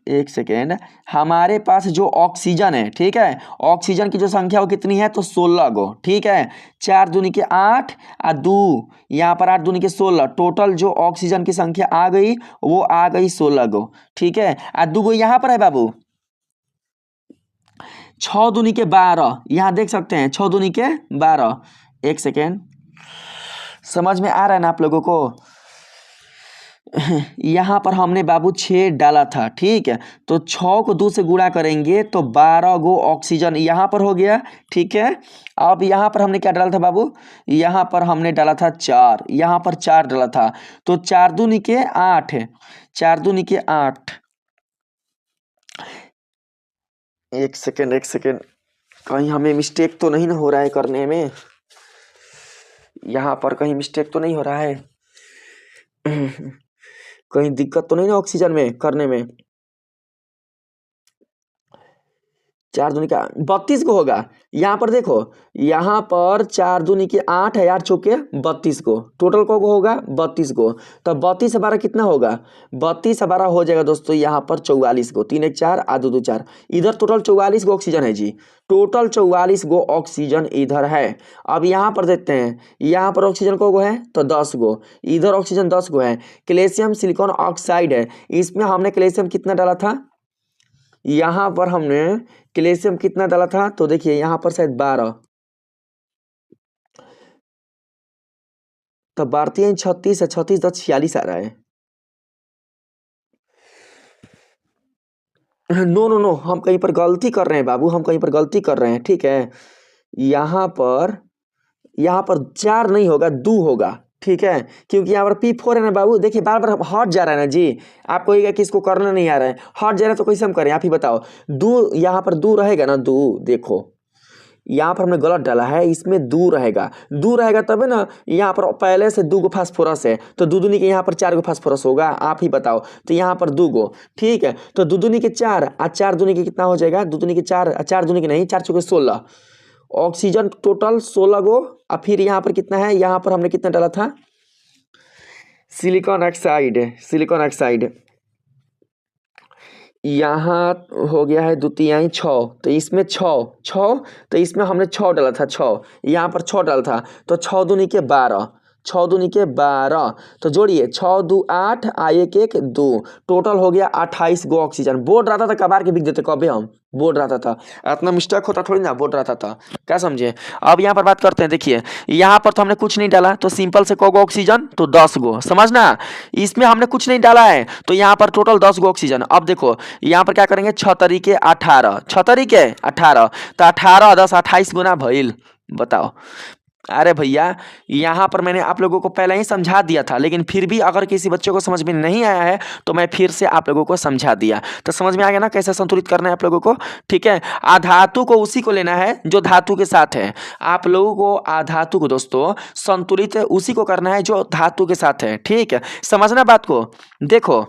एक सेकेंड, हमारे पास जो ऑक्सीजन है, ठीक है, ऑक्सीजन की जो संख्या वो कितनी है, तो 16 गो। ठीक है, 4 दूनी के 8 और 2 यहाँ पर 8 दूनी के 16, टोटल जो ऑक्सीजन की संख्या आ गई वो आ गई 16 गो। ठीक है, और 2 गो यहाँ पर है बाबू, 6 दूनी के 12, यहाँ देख सकते हैं 6 दूनी के 12। एक सेकेंड, समझ में आ रहा है ना आप लोगों को? यहाँ पर हमने बाबू 6 डाला था। ठीक है, तो 6 को 2 से गुणा करेंगे तो 12 गो ऑक्सीजन यहाँ पर हो गया। ठीक है, अब यहाँ पर हमने क्या डाला था बाबू, यहाँ पर हमने डाला था 4, यहाँ पर 4 डाला था, तो 4 दूनी के 8 है, 4 दूनी के 8। एक सेकेंड, कहीं हमें मिस्टेक तो नहीं ना हो रहा है करने में, यहाँ पर कहीं मिस्टेक तो नहीं हो रहा है, कहीं दिक्कत तो नहीं ना ऑक्सीजन में करने में। 4 दूनी का 32 को होगा। यहाँ पर देखो, यहाँ पर 4 दूनी के 8 है यार, चौके 32 को, टोटल को होगा 32 को, तो 32 से 12 कितना होगा, 32 से 12 हो जाएगा दोस्तों यहाँ पर 44 को, 3 1 4 आ 2 2 4, इधर टोटल 44 गो ऑक्सीजन है जी, टोटल 44 गो ऑक्सीजन इधर है। अब यहाँ पर देखते हैं, यहाँ पर ऑक्सीजन को है तो 10 गो, इधर ऑक्सीजन 10 गो है। कैल्शियम सिलिकॉन ऑक्साइड है, इसमें हमने कैल्शियम कितना डाला था, यहाँ पर हमने कैल्शियम कितना डाला था, तो देखिए यहाँ पर शायद 12, तो 12 36 है, 36 10 46 आ रहा है। नो नो नो, हम कहीं पर गलती कर रहे हैं बाबू, हम कहीं पर गलती कर रहे हैं। ठीक है, यहाँ पर 4 नहीं होगा, 2 होगा। ठीक है, क्योंकि यहाँ पर P4 है ना बाबू, देखिए बार बार हट जा रहा है ना जी, आपको ये कि इसको करना नहीं आ रहा है, हट जा रहा है तो कैसे हम करें, आप ही बताओ। 2 यहाँ पर 2 रहेगा ना, 2 देखो यहाँ पर हमने गलत डाला है, इसमें 2 रहेगा, 2 रहेगा तब है ना, यहाँ पर पहले से 2 गो फास्फोरस है, तो 2 दूनी के यहाँ पर 4 गो फास्फोरस होगा, आप ही बताओ, तो यहाँ पर 2 गो। ठीक है, तो 2 दूनी के 4 और 4 दूनी के कितना हो जाएगा, 2 दूनी के 4, 4 दूनी के नहीं, 4 चौके 16, ऑक्सीजन टोटल 16 गो। और फिर यहाँ पर कितना है, यहाँ पर हमने कितना डाला था, सिलिकॉन ऑक्साइड, यहाँ हो गया है द्वितीय 6, तो इसमें 6, तो इसमें हमने 6 डाला था, 6 यहाँ पर 6 डाला था, तो 6 दूनी के 12, 6 दूनी के 12, तो जोड़िए 6 दू 8 आ 1 1 2, टोटल हो गया 28 गो ऑक्सीजन। बोर्ड रहता था कबार के बिक देते कबे हम, बोर्ड रहता था, इतना मिस्टेक होता थोड़ी ना, बोर्ड रहता था, क्या समझे। अब यहाँ पर बात करते हैं, देखिए यहाँ पर तो हमने कुछ नहीं डाला, तो सिंपल से को गो ऑक्सीजन, तो 10 गो, समझना। इसमें हमने कुछ नहीं डाला है, तो यहाँ पर टोटल 10 गो ऑक्सीजन। अब देखो यहाँ पर क्या करेंगे, 6 तरीके 18, 6 तरीके 18, तो 18 10 28 गुना भइल, बताओ। अरे भैया यहाँ पर मैंने आप लोगों को पहले ही समझा दिया था, लेकिन फिर भी अगर किसी बच्चे को समझ में नहीं आया है तो मैं फिर से आप लोगों को समझा दिया, तो समझ में आ गया ना कैसे संतुलित करना है आप लोगों को। ठीक है, आधातु को उसी को लेना है जो धातु के साथ है। आप लोगों को आधातु को दोस्तों संतुलित उसी को करना है जो धातु के साथ है। ठीक है, समझना बात को। देखो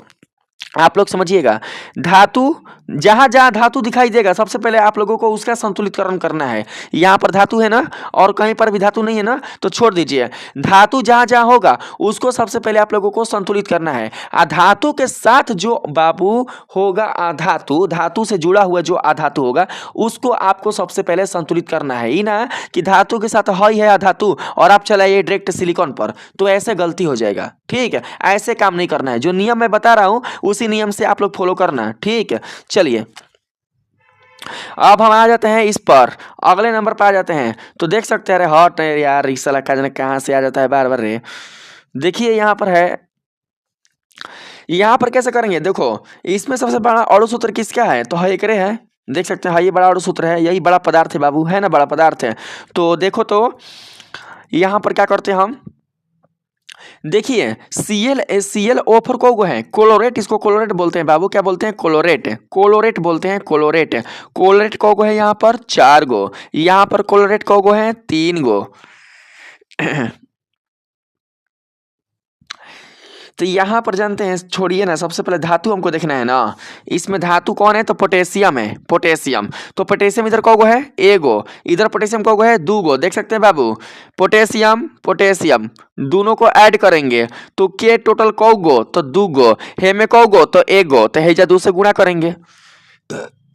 आप लोग समझिएगा, धातु जहां जहां धातु दिखाई देगा सबसे पहले आप लोगों को उसका संतुलितकरण करना है। यहाँ पर धातु है ना, और कहीं पर भी धातु नहीं है ना, तो छोड़ दीजिए। धातु जहां जहां होगा उसको सबसे पहले आप लोगों को संतुलित करना है। अधातु के साथ जो बाबू होगा, अधातु धातु से जुड़ा हुआ जो अधातु होगा उसको आपको सबसे पहले संतुलित करना है। ही ना कि धातु के साथ है अधातु और आप चलाइए डायरेक्ट सिलिकॉन पर, तो ऐसे गलती हो जाएगा। ठीक है, ऐसे काम नहीं करना है, जो नियम मैं बता रहा हूं उसी नियम से आप लोग फॉलो करना। ठीक है, चलिए अब हम आ जाते हैं इस पर, अगले नंबर पर आ जाते हैं। तो देख सकते हैं, अरे हॉट है यार, रिक्शा लगा जाने कहाँ से आ जाता है बार बार रे। देखिए यहाँ पर है, यहाँ पर कैसे करेंगे, देखो इसमें सबसे बड़ा अणु सूत्र किसका है, तो है एकरे है, देख सकते हैं, हाँ ये बड़ा अणु सूत्र है, यही बड़ा पदार्थ है बाबू, है ना, बड़ा पदार्थ है। तो देखो तो यहाँ पर क्या करते हैं हम, देखिए ClO4 को है क्लोरेट, इसको क्लोरेट बोलते हैं बाबू, क्या बोलते हैं, क्लोरेट, क्लोरेट बोलते हैं, क्लोरेट। क्लोरेट को है यहाँ पर 4 गो, यहाँ पर क्लोरेट को है 3 गो। तो यहाँ पर जानते हैं, छोड़िए ना, सबसे पहले धातु हमको देखना है ना। इसमें धातु कौन है, तो पोटेशियम है, पोटेशियम। तो पोटेशियम इधर कौगो है, एगो, इधर पोटेशियम कौगो है, दूगो, देख सकते हैं बाबू। पोटेशियम पोटेशियम दोनों को ऐड करेंगे तो के टोटल कौगो, तो दूगो, हे में कौगो, तो एगो, तो हेजा 2 से गुणा करेंगे।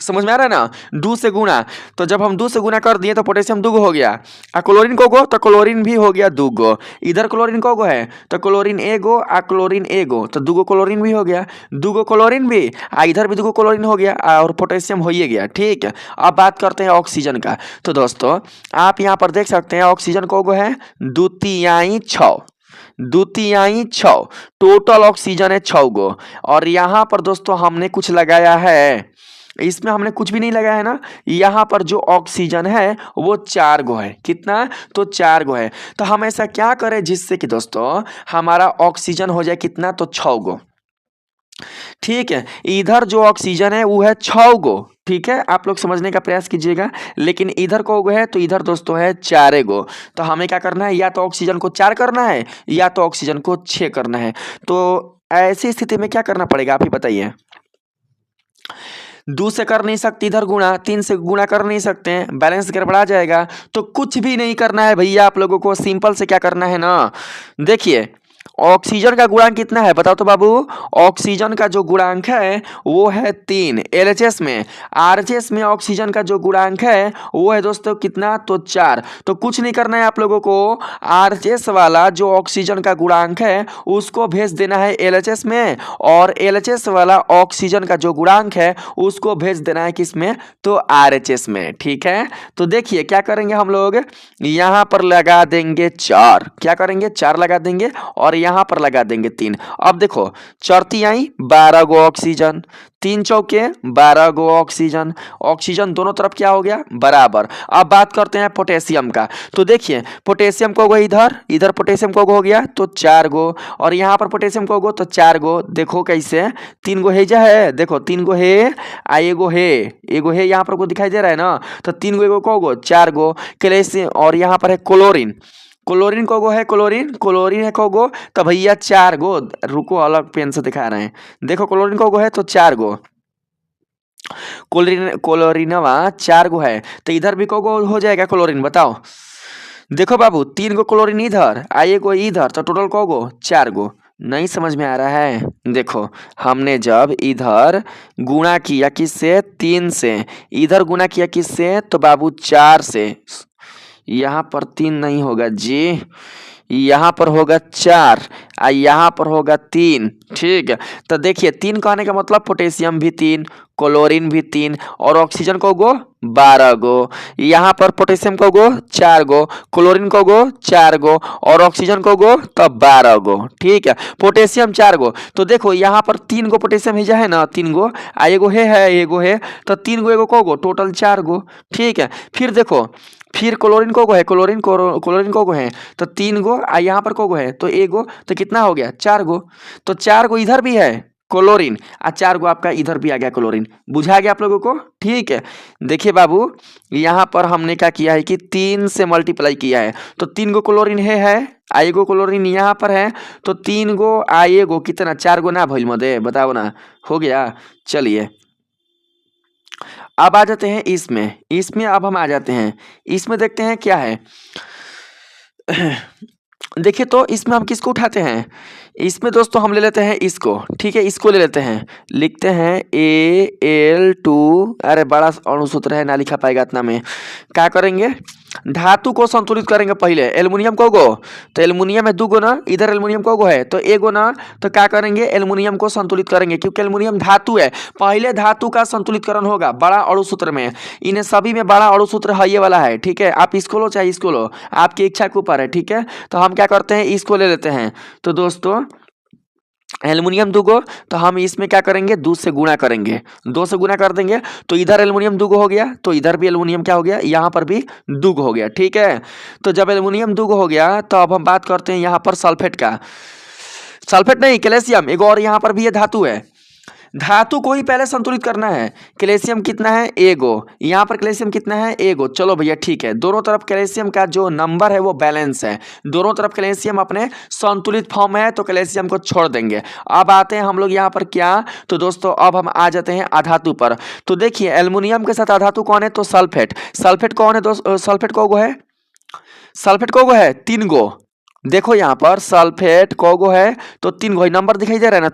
समझ में आ रहा है ना, 2 से गुणा, तो जब हम 2 से गुणा कर दिए तो पोटेशियम 2 गो हो गया, आ क्लोरीन को गो, तो क्लोरीन भी हो गया 2 गो, इधर क्लोरीन को गो है, तो क्लोरीन एगो आ क्लोरीन एगो, तो 2 गो क्लोरीन भी हो गया, 2 गो क्लोरीन भी, आ इधर भी 2 गो क्लोरीन हो गया, और पोटेशियम हो ही गया। ठीक है, अब बात करते हैं ऑक्सीजन का। तो दोस्तों आप यहाँ पर देख सकते हैं ऑक्सीजन को गो है 2 तिहाई 6, 2 तिहाई 6, टोटल ऑक्सीजन है 6 गो। और यहाँ पर दोस्तों हमने कुछ लगाया है, इसमें हमने कुछ भी नहीं लगाया है ना, यहाँ पर जो ऑक्सीजन है वो 4 गो है, कितना, तो 4 गो है। तो हम ऐसा क्या करें जिससे कि दोस्तों हमारा ऑक्सीजन हो जाए कितना, तो 6 गो। ठीक है, इधर जो ऑक्सीजन है वो है 6 गो। ठीक है, आप लोग समझने का प्रयास कीजिएगा, लेकिन इधर को गो है, तो इधर दोस्तों है 4 गो। तो हमें क्या करना है, या तो ऑक्सीजन को 4 करना है या तो ऑक्सीजन को 6 करना है। तो ऐसी स्थिति में क्या करना पड़ेगा आप ही बताइए। 2 से कर नहीं सकते इधर गुणा, 3 से गुणा कर नहीं सकते हैं, बैलेंस गड़बड़ा जाएगा। तो कुछ भी नहीं करना है भैया, आप लोगों को सिंपल से क्या करना है ना, देखिए ऑक्सीजन का गुणांक कितना है बताओ तो बाबू। ऑक्सीजन का जो गुणांक है वो है 3 एलएचएस में, आरएचएस में ऑक्सीजन का जो गुणांक है वो है दोस्तों कितना, तो 4। तो कुछ नहीं करना है आप लोगों को, आरएचएस वाला जो ऑक्सीजन का गुणांक है उसको भेज देना है एलएचएस में, और एलएचएस वाला ऑक्सीजन का जो गुणांक है उसको भेज देना है किस में, तो आरएचएस में। ठीक है, तो देखिए क्या करेंगे हम लोग, यहाँ पर लगा देंगे 4, क्या करेंगे 4 लगा देंगे, और यहाँ पर लगा देंगे 3। अब देखो 4 तिहाई 12 गो ऑक्सीजन, 3 चौके 12 गो ऑक्सीजन, ऑक्सीजन दोनों तरफ क्या हो गया, बराबर। अब बात करते हैं पोटेशियम का। तो देखिए पोटेशियम को गो इधर, इधर पोटेशियम को गो हो गया तो 4 गो, और यहाँ पर पोटेशियम को गो तो 4 गो। देखो कैसे 3 गो हेजा है, देखो 3 गो है आ एगो है यहाँ पर को दिखाई दे रहा है ना, तो 3 गो एगो को गो 4 गो कैल्शियम, और यहाँ पर है क्लोरीन, क्लोरीन को गो है, क्लोरीन है को गो, तो भैया 4 गो, रुको अलग पेन से दिखा रहे हैं, देखो क्लोरीन को गो है तो 4 गो, क्लोरीनवा 4 गो है, तो इधर भी को गो हो जाएगा क्लोरीन, बताओ। देखो बाबू 3 गो क्लोरीन इधर आइए गो इधर, तो टोटल को गो 4 गो। नहीं समझ में आ रहा है, देखो हमने जब इधर गुणा किया किससे, 3 से, इधर गुणा किया किससे, तो बाबू 4 से, यहाँ पर 3 नहीं होगा जी, यहाँ पर होगा 4 और यहाँ पर होगा 3। ठीक है, तो देखिए 3 कहने का मतलब पोटेशियम भी 3, क्लोरीन भी 3 और ऑक्सीजन को गो 12 गो। यहाँ पर पोटेशियम को गो 4 गो, क्लोरीन को गो 4 गो और ऑक्सीजन को गो तब 12 गो। ठीक है, पोटेशियम 4 गो, तो देखो यहाँ पर 3 गो पोटेशियम ही है ना, 3 गो आ एगो है एगो है, तो 3 गो एगो को गो टोटल 4 गो। ठीक है, फिर देखो फिर क्लोरीन को गो है, क्लोरीन को गो है तो 3 गो आ यहाँ पर को गो है तो एगो, तो कितना हो गया 4 गो। तो 4 गो इधर भी है क्लोरीन और 4 गो आपका इधर भी आ गया क्लोरीन। बुझा गया आप लोगों को? ठीक है, देखिए बाबू यहाँ पर हमने क्या किया है कि 3 से मल्टीप्लाई किया है, तो 3 गो क्लोरीन है आएगो क्लोरीन यहाँ पर है, तो 3 गो आएगो कितना 4 गो ना भइल मदे, बताओ ना, हो गया। चलिए अब आ जाते हैं इसमें अब हम आ जाते हैं इसमें, देखते हैं क्या है। देखिए तो इसमें हम किसको उठाते हैं, इसमें दोस्तों हम ले लेते हैं इसको। ठीक है, इसको ले लेते हैं, लिखते हैं Al2, अरे बड़ा अणुसूत्र है ना लिखा पाएगा इतना में। क्या करेंगे, धातु को संतुलित करेंगे पहले। एल्युमिनियम को गो, तो एल्युमिनियम है 2 गो ना, इधर एल्युमिनियम को गो है तो एगो ना, तो क्या करेंगे एल्युमिनियम को संतुलित करेंगे क्योंकि एल्युमिनियम धातु है। पहले धातु का संतुलितकरण होगा बड़ा अणुसूत्र में, इन्हें सभी में बड़ा अणुसूत्र है ये वाला है। ठीक है, आप इसको लो चाहे इसको लो, आपकी इच्छा के ऊपर है। ठीक है, तो हम क्या करते हैं इसको ले लेते हैं। तो दोस्तों एल्युमिनियम 2 गो, तो हम इसमें क्या करेंगे 2 से गुणा करेंगे, 2 से गुणा कर देंगे तो इधर एल्युमिनियम 2 गो हो गया, तो इधर भी एल्युमिनियम क्या हो गया, यहाँ पर भी 2 गो हो गया। ठीक है, तो जब एल्युमिनियम 2 गो हो गया तो अब हम बात करते हैं यहाँ पर सल्फेट का। सल्फेट नहीं, कैल्शियम, एक और यहाँ पर भी ये धातु है, धातु को ही पहले संतुलित करना है। कैल्शियम कितना है एगो, यहाँ पर कैल्शियम कितना है एगो। चलो भैया ठीक है, दोनों तरफ कैल्शियम का जो नंबर है वो बैलेंस है, दोनों तरफ कैल्शियम अपने संतुलित फॉर्म है, तो कैल्शियम को छोड़ देंगे। अब आते हैं हम लोग यहाँ पर क्या, तो दोस्तों अब हम आ जाते हैं अधातु पर। तो देखिए एल्युमिनियम के साथ अधातु कौन है, तो सल्फेट। सल्फेट कौन है दोस्तों, सल्फेट को है, सल्फेट को है 3 गो। देखो यहाँ पर सल्फेट कोगो है तो 3 गो, नंबर दिखाई दे रहा है ना,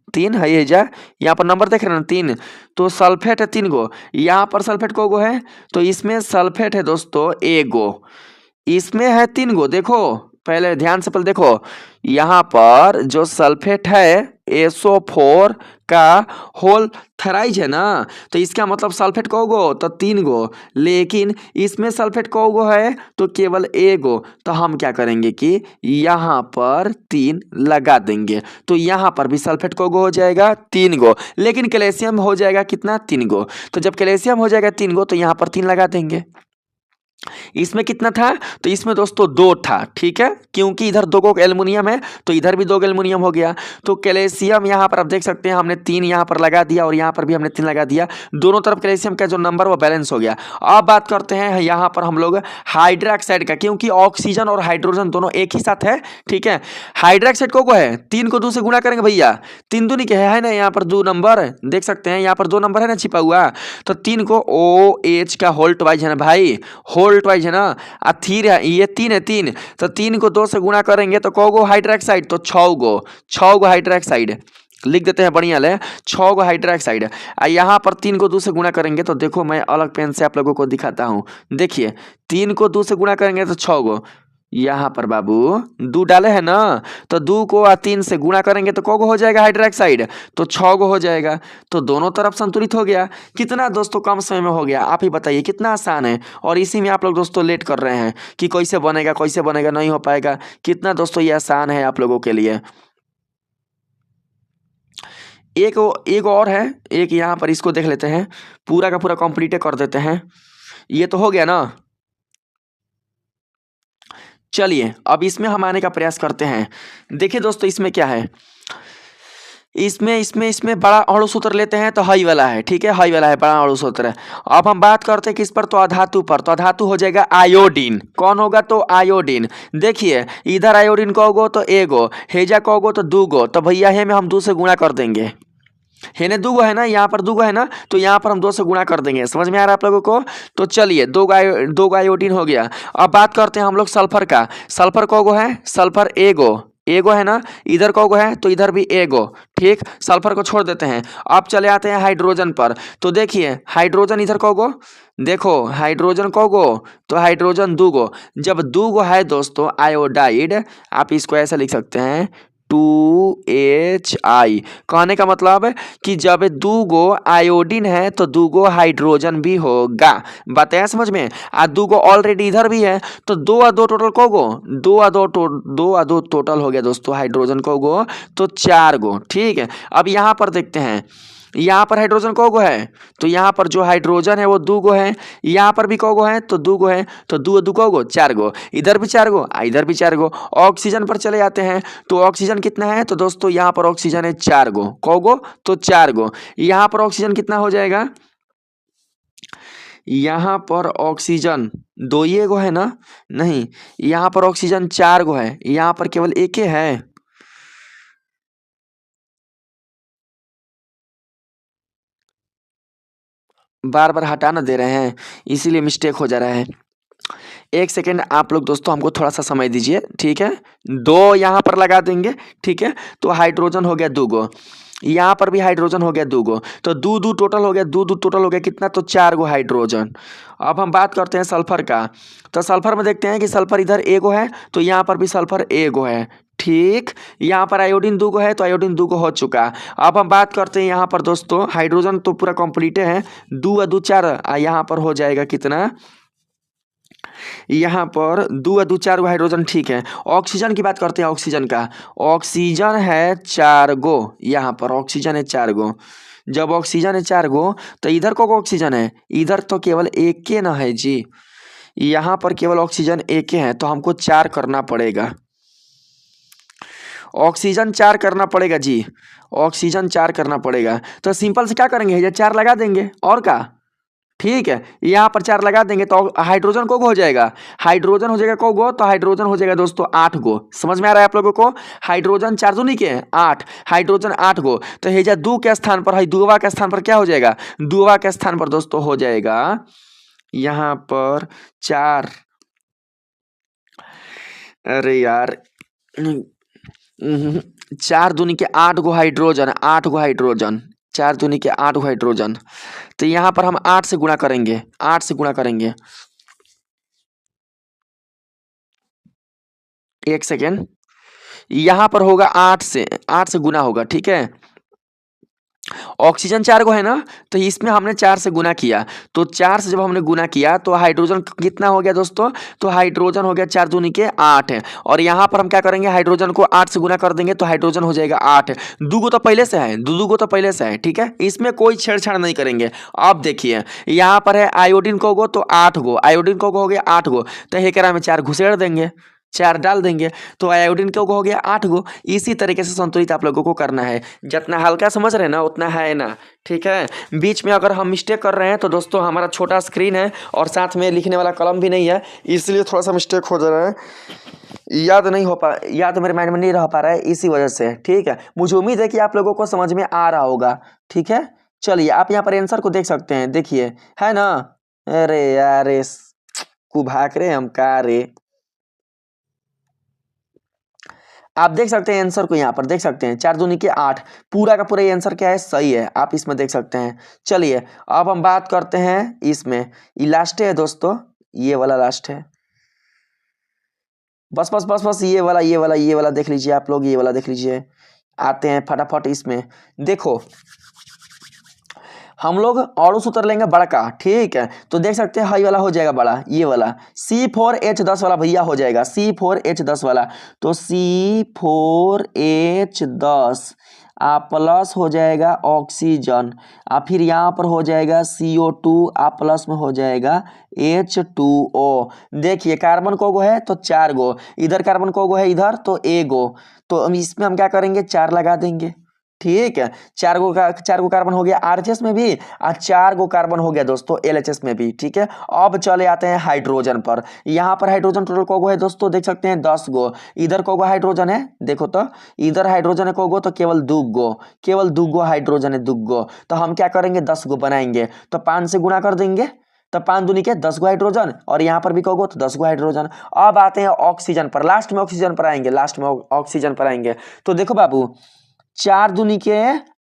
3 है ये जा, यहाँ पर नंबर देख रहे हैं ना 3, तो सल्फेट है 3 गो। यहाँ पर सल्फेट कोगो है तो इसमें सल्फेट है दोस्तों एगो, इसमें है 3 गो। देखो पहले ध्यान से पहले देखो, यहाँ पर जो सल्फेट है SO4 का होल थराइज है ना, तो इसका मतलब सल्फेट कोगो तो 3 गो, लेकिन इसमें सल्फेट कोगो है तो केवल एगो। तो हम क्या करेंगे कि यहाँ पर 3 लगा देंगे, तो यहाँ पर भी सल्फेट कोगो हो जाएगा 3 गो, लेकिन कैल्शियम हो जाएगा कितना 3 गो। तो जब कैल्शियम हो जाएगा 3 गो तो यहाँ पर 3 लगा देंगे। इसमें कितना था, तो इसमें दोस्तों 2 था। ठीक है, क्योंकि इधर 2 गो एल्युमिनियम है तो इधर भी 2 गो एल्युमिनियम हो गया, तो कैल्शियम यहाँ पर आप देख सकते हैं हमने 3 यहाँ पर लगा दिया और यहाँ पर भी हमने 3 लगा दिया, दोनों तरफ कैल्शियम का जो नंबर वो बैलेंस हो गया। अब बात करते हैं यहाँ पर हम लोग हाइड्रोक्साइड का, क्योंकि ऑक्सीजन और हाइड्रोजन दोनों एक ही साथ है। ठीक है, हाइड्रोक्साइड को है 3 को 2 से गुणा करेंगे भैया, 3 दूनी के है ना, यहाँ पर 2 नंबर देख सकते हैं, यहाँ पर 2 नंबर है ना छिपा हुआ, तो 3 को OH का होल ट्वाइज है ना भाई, होल ट्वाइज है ना, आ 3 है, ये 3 है 3, तो 3 को 2 से गुणा करेंगे तो कौगो हाइड्रोक्साइड, तो 6 गो हाइड्रोक्साइड लिख देते हैं, बढ़िया ले 6 गो हाइड्रोक्साइड। यहाँ पर 3 को 2 से गुणा करेंगे तो देखो मैं अलग पेन से आप लोगों को दिखाता हूँ। देखिए 3 को 2 से गुणा करेंगे तो 6 गो, यहाँ पर बाबू 2 डाले हैं ना, तो 2 को 3 से गुणा करेंगे तो कौगो हो जाएगा हाइड्रोक्साइड, तो 6 गो हो जाएगा, तो दोनों तरफ संतुलित हो गया। कितना दोस्तों कम समय में हो गया, आप ही बताइए कितना आसान है। और इसी में आप लोग दोस्तों लेट कर रहे हैं कि कैसे बनेगा, नहीं हो पाएगा। कितना दोस्तों ये आसान है आप लोगों के लिए। एक और है, एक यहाँ पर इसको देख लेते हैं, पूरा का पूरा कंप्लीट कर देते हैं। ये तो हो गया ना, चलिए अब इसमें हम आने का प्रयास करते हैं। देखिए दोस्तों इसमें क्या है, इसमें बड़ा अणुसूत्र लेते हैं तो हाई वाला है। ठीक है, हाई वाला है बड़ा अणुसूत्र। अब हम बात करते हैं किस पर, तो अधातु पर। तो अधातु हो जाएगा आयोडीन। कौन होगा, तो आयोडीन। देखिए इधर आयोडीन कहोगो तो एगो, हेजा कहोगो तो 2 गो, तो भैया हे में हम 2 से गुणा कर देंगे, हेने 2 गो है ना, यहाँ पर 2 गो है ना, तो यहाँ पर हम 2 से गुणा कर देंगे। समझ में आ रहा है आप लोगों को? तो चलिए 2 गो आयोडीन हो गया। अब बात करते हैं हम लोग सल्फर का। सल्फर को गो है, सल्फर एगो, एगो है ना, इधर कौगो है तो इधर भी एगो। ठीक, सल्फर को छोड़ देते हैं। अब चले आते हैं हाइड्रोजन पर। तो देखिए हाइड्रोजन इधर कौगो, देखो हाइड्रोजन कौगो, तो हाइड्रोजन दूगो। जब दूगो है दोस्तों आयोडाइड, आप इसको ऐसा लिख सकते हैं 2HI। कहने का मतलब है कि जब दूगो आयोडीन है तो दूगो हाइड्रोजन भी होगा। बताया समझ में? आ दूगो ऑलरेडी इधर भी है, तो दो आ दो टोटल कौगो, दो आ दो टोटल हो गया दोस्तों हाइड्रोजन कौगो, तो 4 गो। ठीक है, अब यहाँ पर देखते हैं, यहाँ पर हाइड्रोजन कौगो है, तो यहाँ पर जो हाइड्रोजन है वो दूगो है, यहाँ पर भी कौगो है तो दूगो है, तो दो दो कौगो 4 गो, इधर भी 4 गो, इधर भी 4 गो। ऑक्सीजन पर चले जाते हैं, तो ऑक्सीजन कितना है, तो दोस्तों यहाँ पर ऑक्सीजन है 4 गो, कौगो तो 4 गो। यहाँ पर ऑक्सीजन कितना हो जाएगा, यहाँ पर ऑक्सीजन दो ही गो है ना, नहीं, यहाँ पर ऑक्सीजन 4 गो है, यहाँ पर केवल एक ही है। बार बार हटाना दे रहे हैं, इसीलिए मिस्टेक हो जा रहा है। एक सेकेंड आप लोग दोस्तों हमको थोड़ा सा समय दीजिए। ठीक है, दो यहाँ पर लगा देंगे। ठीक है, तो हाइड्रोजन हो गया दूगो, यहाँ पर भी हाइड्रोजन हो गया दूगो, तो दो दो टोटल हो गया, दो दो टोटल हो गया कितना, तो 4 गो हाइड्रोजन। अब हम बात करते हैं सल्फर का। तो सल्फर में देखते हैं कि सल्फर इधर एगो है, तो यहाँ पर भी सल्फर एगो है। ठीक, यहाँ पर आयोडीन दूगो है, तो आयोडीन दूगो हो चुका। अब हम बात करते हैं यहाँ पर दोस्तों, हाइड्रोजन तो पूरा कंप्लीट है, दो आ दो 4, यहाँ पर हो जाएगा कितना, यहाँ पर दो दो 4 गो हाइड्रोजन। ठीक है, ऑक्सीजन की बात करते हैं, ऑक्सीजन का, ऑक्सीजन है 4 गो, यहाँ पर ऑक्सीजन है 4 गो। जब ऑक्सीजन है 4 गो, तो इधर को ऑक्सीजन है, इधर तो केवल एक के ना है जी, यहाँ पर केवल ऑक्सीजन एक के है, तो हमको 4 करना पड़ेगा, ऑक्सीजन 4 करना पड़ेगा जी, ऑक्सीजन 4 करना पड़ेगा। तो सिंपल से क्या करेंगे, ये 4 लगा देंगे और का। ठीक है, यहाँ पर 4 लगा देंगे तो हाइड्रोजन को हो जाएगा, हाइड्रोजन हो जाएगा को गो, तो हाइड्रोजन हो जाएगा दोस्तों 8 गो। समझ में आ रहा है आप लोगों को? हाइड्रोजन 4 दूनी के 8, हाइड्रोजन 8 गो, तो हेजा 2 के स्थान पर, दुआ के स्थान पर क्या हो जाएगा, दुआ के स्थान पर दोस्तों हो जाएगा यहाँ पर 4। अरे यार, 4 दूनी के 8 गो हाइड्रोजन, 8 गो हाइड्रोजन, 4 दूनी के 8 गो हाइड्रोजन। तो यहाँ पर हम 8 से गुणा करेंगे, 8 से गुणा करेंगे। एक सेकेंड, यहाँ पर होगा 8 से गुना होगा। ठीक है, ऑक्सीजन 4 को है ना, तो इसमें हमने 4 से गुना किया, तो 4 से जब हमने गुना किया तो हाइड्रोजन कितना हो गया दोस्तों, तो हाइड्रोजन हो गया 4 दूनी के 8 है, और यहाँ पर हम क्या करेंगे, हाइड्रोजन को 8 से गुना कर देंगे, तो हाइड्रोजन हो जाएगा 8। दूगो तो पहले से है, दूगो तो पहले से है। ठीक है, इसमें कोई छेड़छाड़ नहीं करेंगे। अब देखिए यहाँ पर है आयोडीन को गो, तो 8 गो, आयोडीन को हो गया 8 गो, तो हेकरा में 4 घुसेड़ देंगे, 4 डाल देंगे, तो आयोडीन को हो गया 8 गो। इसी तरीके से संतुलित आप लोगों को करना है, जितना हल्का समझ रहे हैं ना उतना है ना। ठीक है, बीच में अगर हम मिस्टेक कर रहे हैं तो दोस्तों हमारा छोटा स्क्रीन है और साथ में लिखने वाला कलम भी नहीं है, इसलिए थोड़ा सा मिस्टेक हो जा रहा है, याद मेरे माइंड में नहीं रह पा रहा है, इसी वजह से। ठीक है, मुझे उम्मीद है कि आप लोगों को समझ में आ रहा होगा। ठीक है, चलिए आप यहाँ पर आंसर को देख सकते हैं, देखिए है ना। अरे यार कुभाक रे हम का रे, आप देख सकते हैं आंसर को, यहाँ पर देख सकते हैं 4 दूनी के 8, पूरा का पूरा ये आंसर क्या है, सही है, आप इसमें देख सकते हैं। चलिए अब हम बात करते हैं इसमें, ये लास्ट है दोस्तों, ये वाला लास्ट है, बस बस बस बस ये वाला देख लीजिए आप लोग, ये वाला देख लीजिए। आते हैं फटाफट इसमें, देखो हम लोग और सूत्र लेंगे बड़ा का। ठीक है, तो देख सकते हैं हाई वाला हो जाएगा बड़ा, ये वाला C4H10 वाला भैया हो जाएगा, C4H10 वाला, तो C4H10 आ प्लस हो जाएगा ऑक्सीजन, आ फिर यहाँ पर हो जाएगा CO2, आ प्लस में हो जाएगा H2O। देखिए कार्बन को गो है तो 4 गो, इधर कार्बन को गो है इधर तो ए गो, तो इसमें हम क्या करेंगे 4 लगा देंगे। ठीक है, 4 गो कार्बन हो गया RHS में भी, और 4 गो कार्बन हो गया दोस्तों LHS में भी। ठीक है, अब चले आते हैं हाइड्रोजन पर। यहाँ पर हाइड्रोजन टोटल को गो है दोस्तों, देख सकते हैं 10 गो, इधर को गो हाइड्रोजन है, देखो तो इधर हाइड्रोजन है को गो, तो केवल 2 गो, केवल 2 गो हाइड्रोजन है 2 गो, तो हम क्या करेंगे 10 गो बनाएंगे, तो 5 से गुणा कर देंगे, तो 5 दूनी के 10 गो हाइड्रोजन, और यहाँ पर भी कहोगे तो 10 गो हाइड्रोजन। अब आते हैं ऑक्सीजन पर, लास्ट में ऑक्सीजन पर आएंगे, लास्ट में ऑक्सीजन पर आएंगे। तो देखो बाबू 4 दूनी के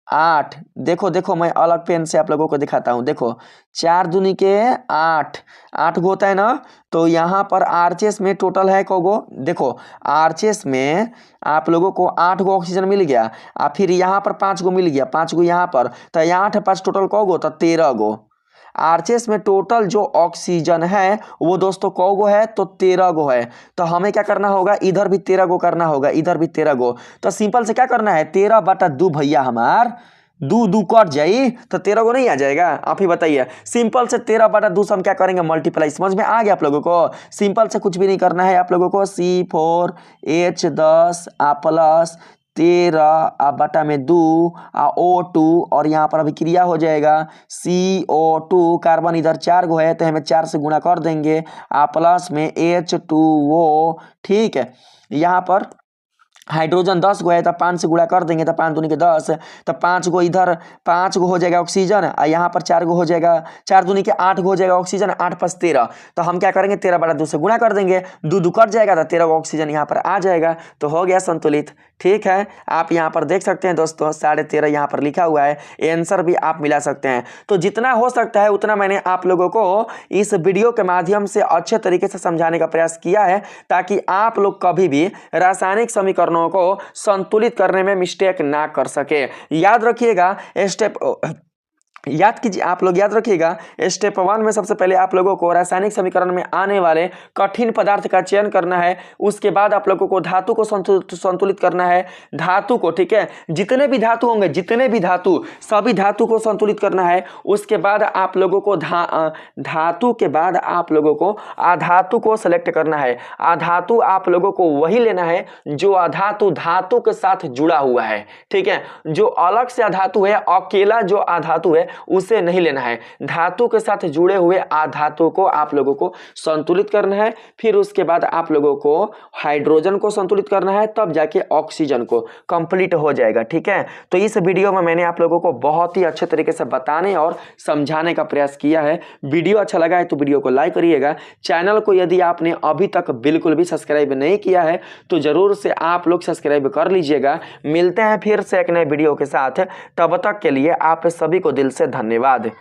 8, देखो देखो मैं अलग पेन से आप लोगों को दिखाता हूँ। देखो 4 दूनी के 8, 8 गो होता है ना। तो यहाँ पर आरचेस में टोटल है कहोगो, देखो आरचेस में आप लोगों को 8 गो ऑक्सीजन मिल गया, और फिर यहाँ पर 5 गो मिल गया, 5 गो यहाँ पर, तो यहाँ 8 5 टोटल कहोगो तो 13 गो। आरचेस में टोटल जो ऑक्सीजन है वो दोस्तों कौ गो है, तो 13 गो है। तो हमें क्या करना होगा, इधर भी 13 गो करना होगा, इधर भी 13 गो। तो सिंपल से क्या करना है, 13/2 भैया हमार, दू दू कट जाई तो 13 गो नहीं आ जाएगा, आप ही बताइए। सिंपल से 13/2 से हम क्या करेंगे, मल्टीप्लाई। समझ में आ गया आप लोगों को। सिंपल से कुछ भी नहीं करना है आप लोगों को, C4H10 प्लस 13/2 O2, और यहाँ पर अभी क्रिया हो जाएगा CO2, कार्बन इधर 4 गो है तो हमें 4 से गुणा कर देंगे, प्लस में H2O। ठीक है, यहाँ पर हाइड्रोजन 10 गो है तो 5 से गुणा कर देंगे, तो 5 दूनी के 10, तो 5 गो इधर 5 गो हो जाएगा ऑक्सीजन, और यहाँ पर 4 गो हो जाएगा, 4 दूनी के 8 गो हो जाएगा ऑक्सीजन, 8 + 13। तो हम क्या करेंगे, 13/2 से गुणा कर देंगे, दू दू कट जाएगा तो 13 गो ऑक्सीजन यहाँ पर आ जाएगा, तो हो गया संतुलित। ठीक है, आप यहाँ पर देख सकते हैं दोस्तों 13.5 यहाँ पर लिखा हुआ है, आंसर भी आप मिला सकते हैं। तो जितना हो सकता है उतना मैंने आप लोगों को इस वीडियो के माध्यम से अच्छे तरीके से समझाने का प्रयास किया है, ताकि आप लोग कभी भी रासायनिक समीकरणों को संतुलित करने में मिस्टेक ना कर सके। याद रखिएगा स्टेप, याद कीजिए आप लोग, याद रखिएगा स्टेप 1 में सबसे पहले आप लोगों को रासायनिक समीकरण में आने वाले कठिन पदार्थ का चयन करना है। उसके बाद आप लोगों को धातु को संतुलित करना है, धातु को, ठीक है, जितने भी धातु होंगे, जितने भी धातु, सभी धातु को संतुलित करना है। उसके बाद आप लोगों को धातु के बाद आप लोगों को अधातु को सेलेक्ट करना है। अधातु आप लोगों को वही लेना है जो अधातु धातु के साथ जुड़ा हुआ है, ठीक है। जो अलग से अधातु है, अकेला जो अधातु है उसे नहीं लेना है। धातु के साथ जुड़े हुए अधातु को आप लोगों को संतुलित करना है। फिर उसके बाद आप लोगों को हाइड्रोजन को संतुलित करना है, तब जाके ऑक्सीजन को कंप्लीट हो जाएगा, ठीक है। तो इस वीडियो में मैंने आप लोगों को बहुत ही अच्छे तरीके से बताने और समझाने का प्रयास किया है। वीडियो अच्छा लगा है तो वीडियो को लाइक करिएगा। चैनल को यदि आपने अभी तक बिल्कुल भी सब्सक्राइब नहीं किया है तो जरूर से आप लोग सब्सक्राइब कर लीजिएगा। मिलते हैं फिर से एक नए वीडियो के साथ, तब तक के लिए आप सभी को दिल से धन्यवाद।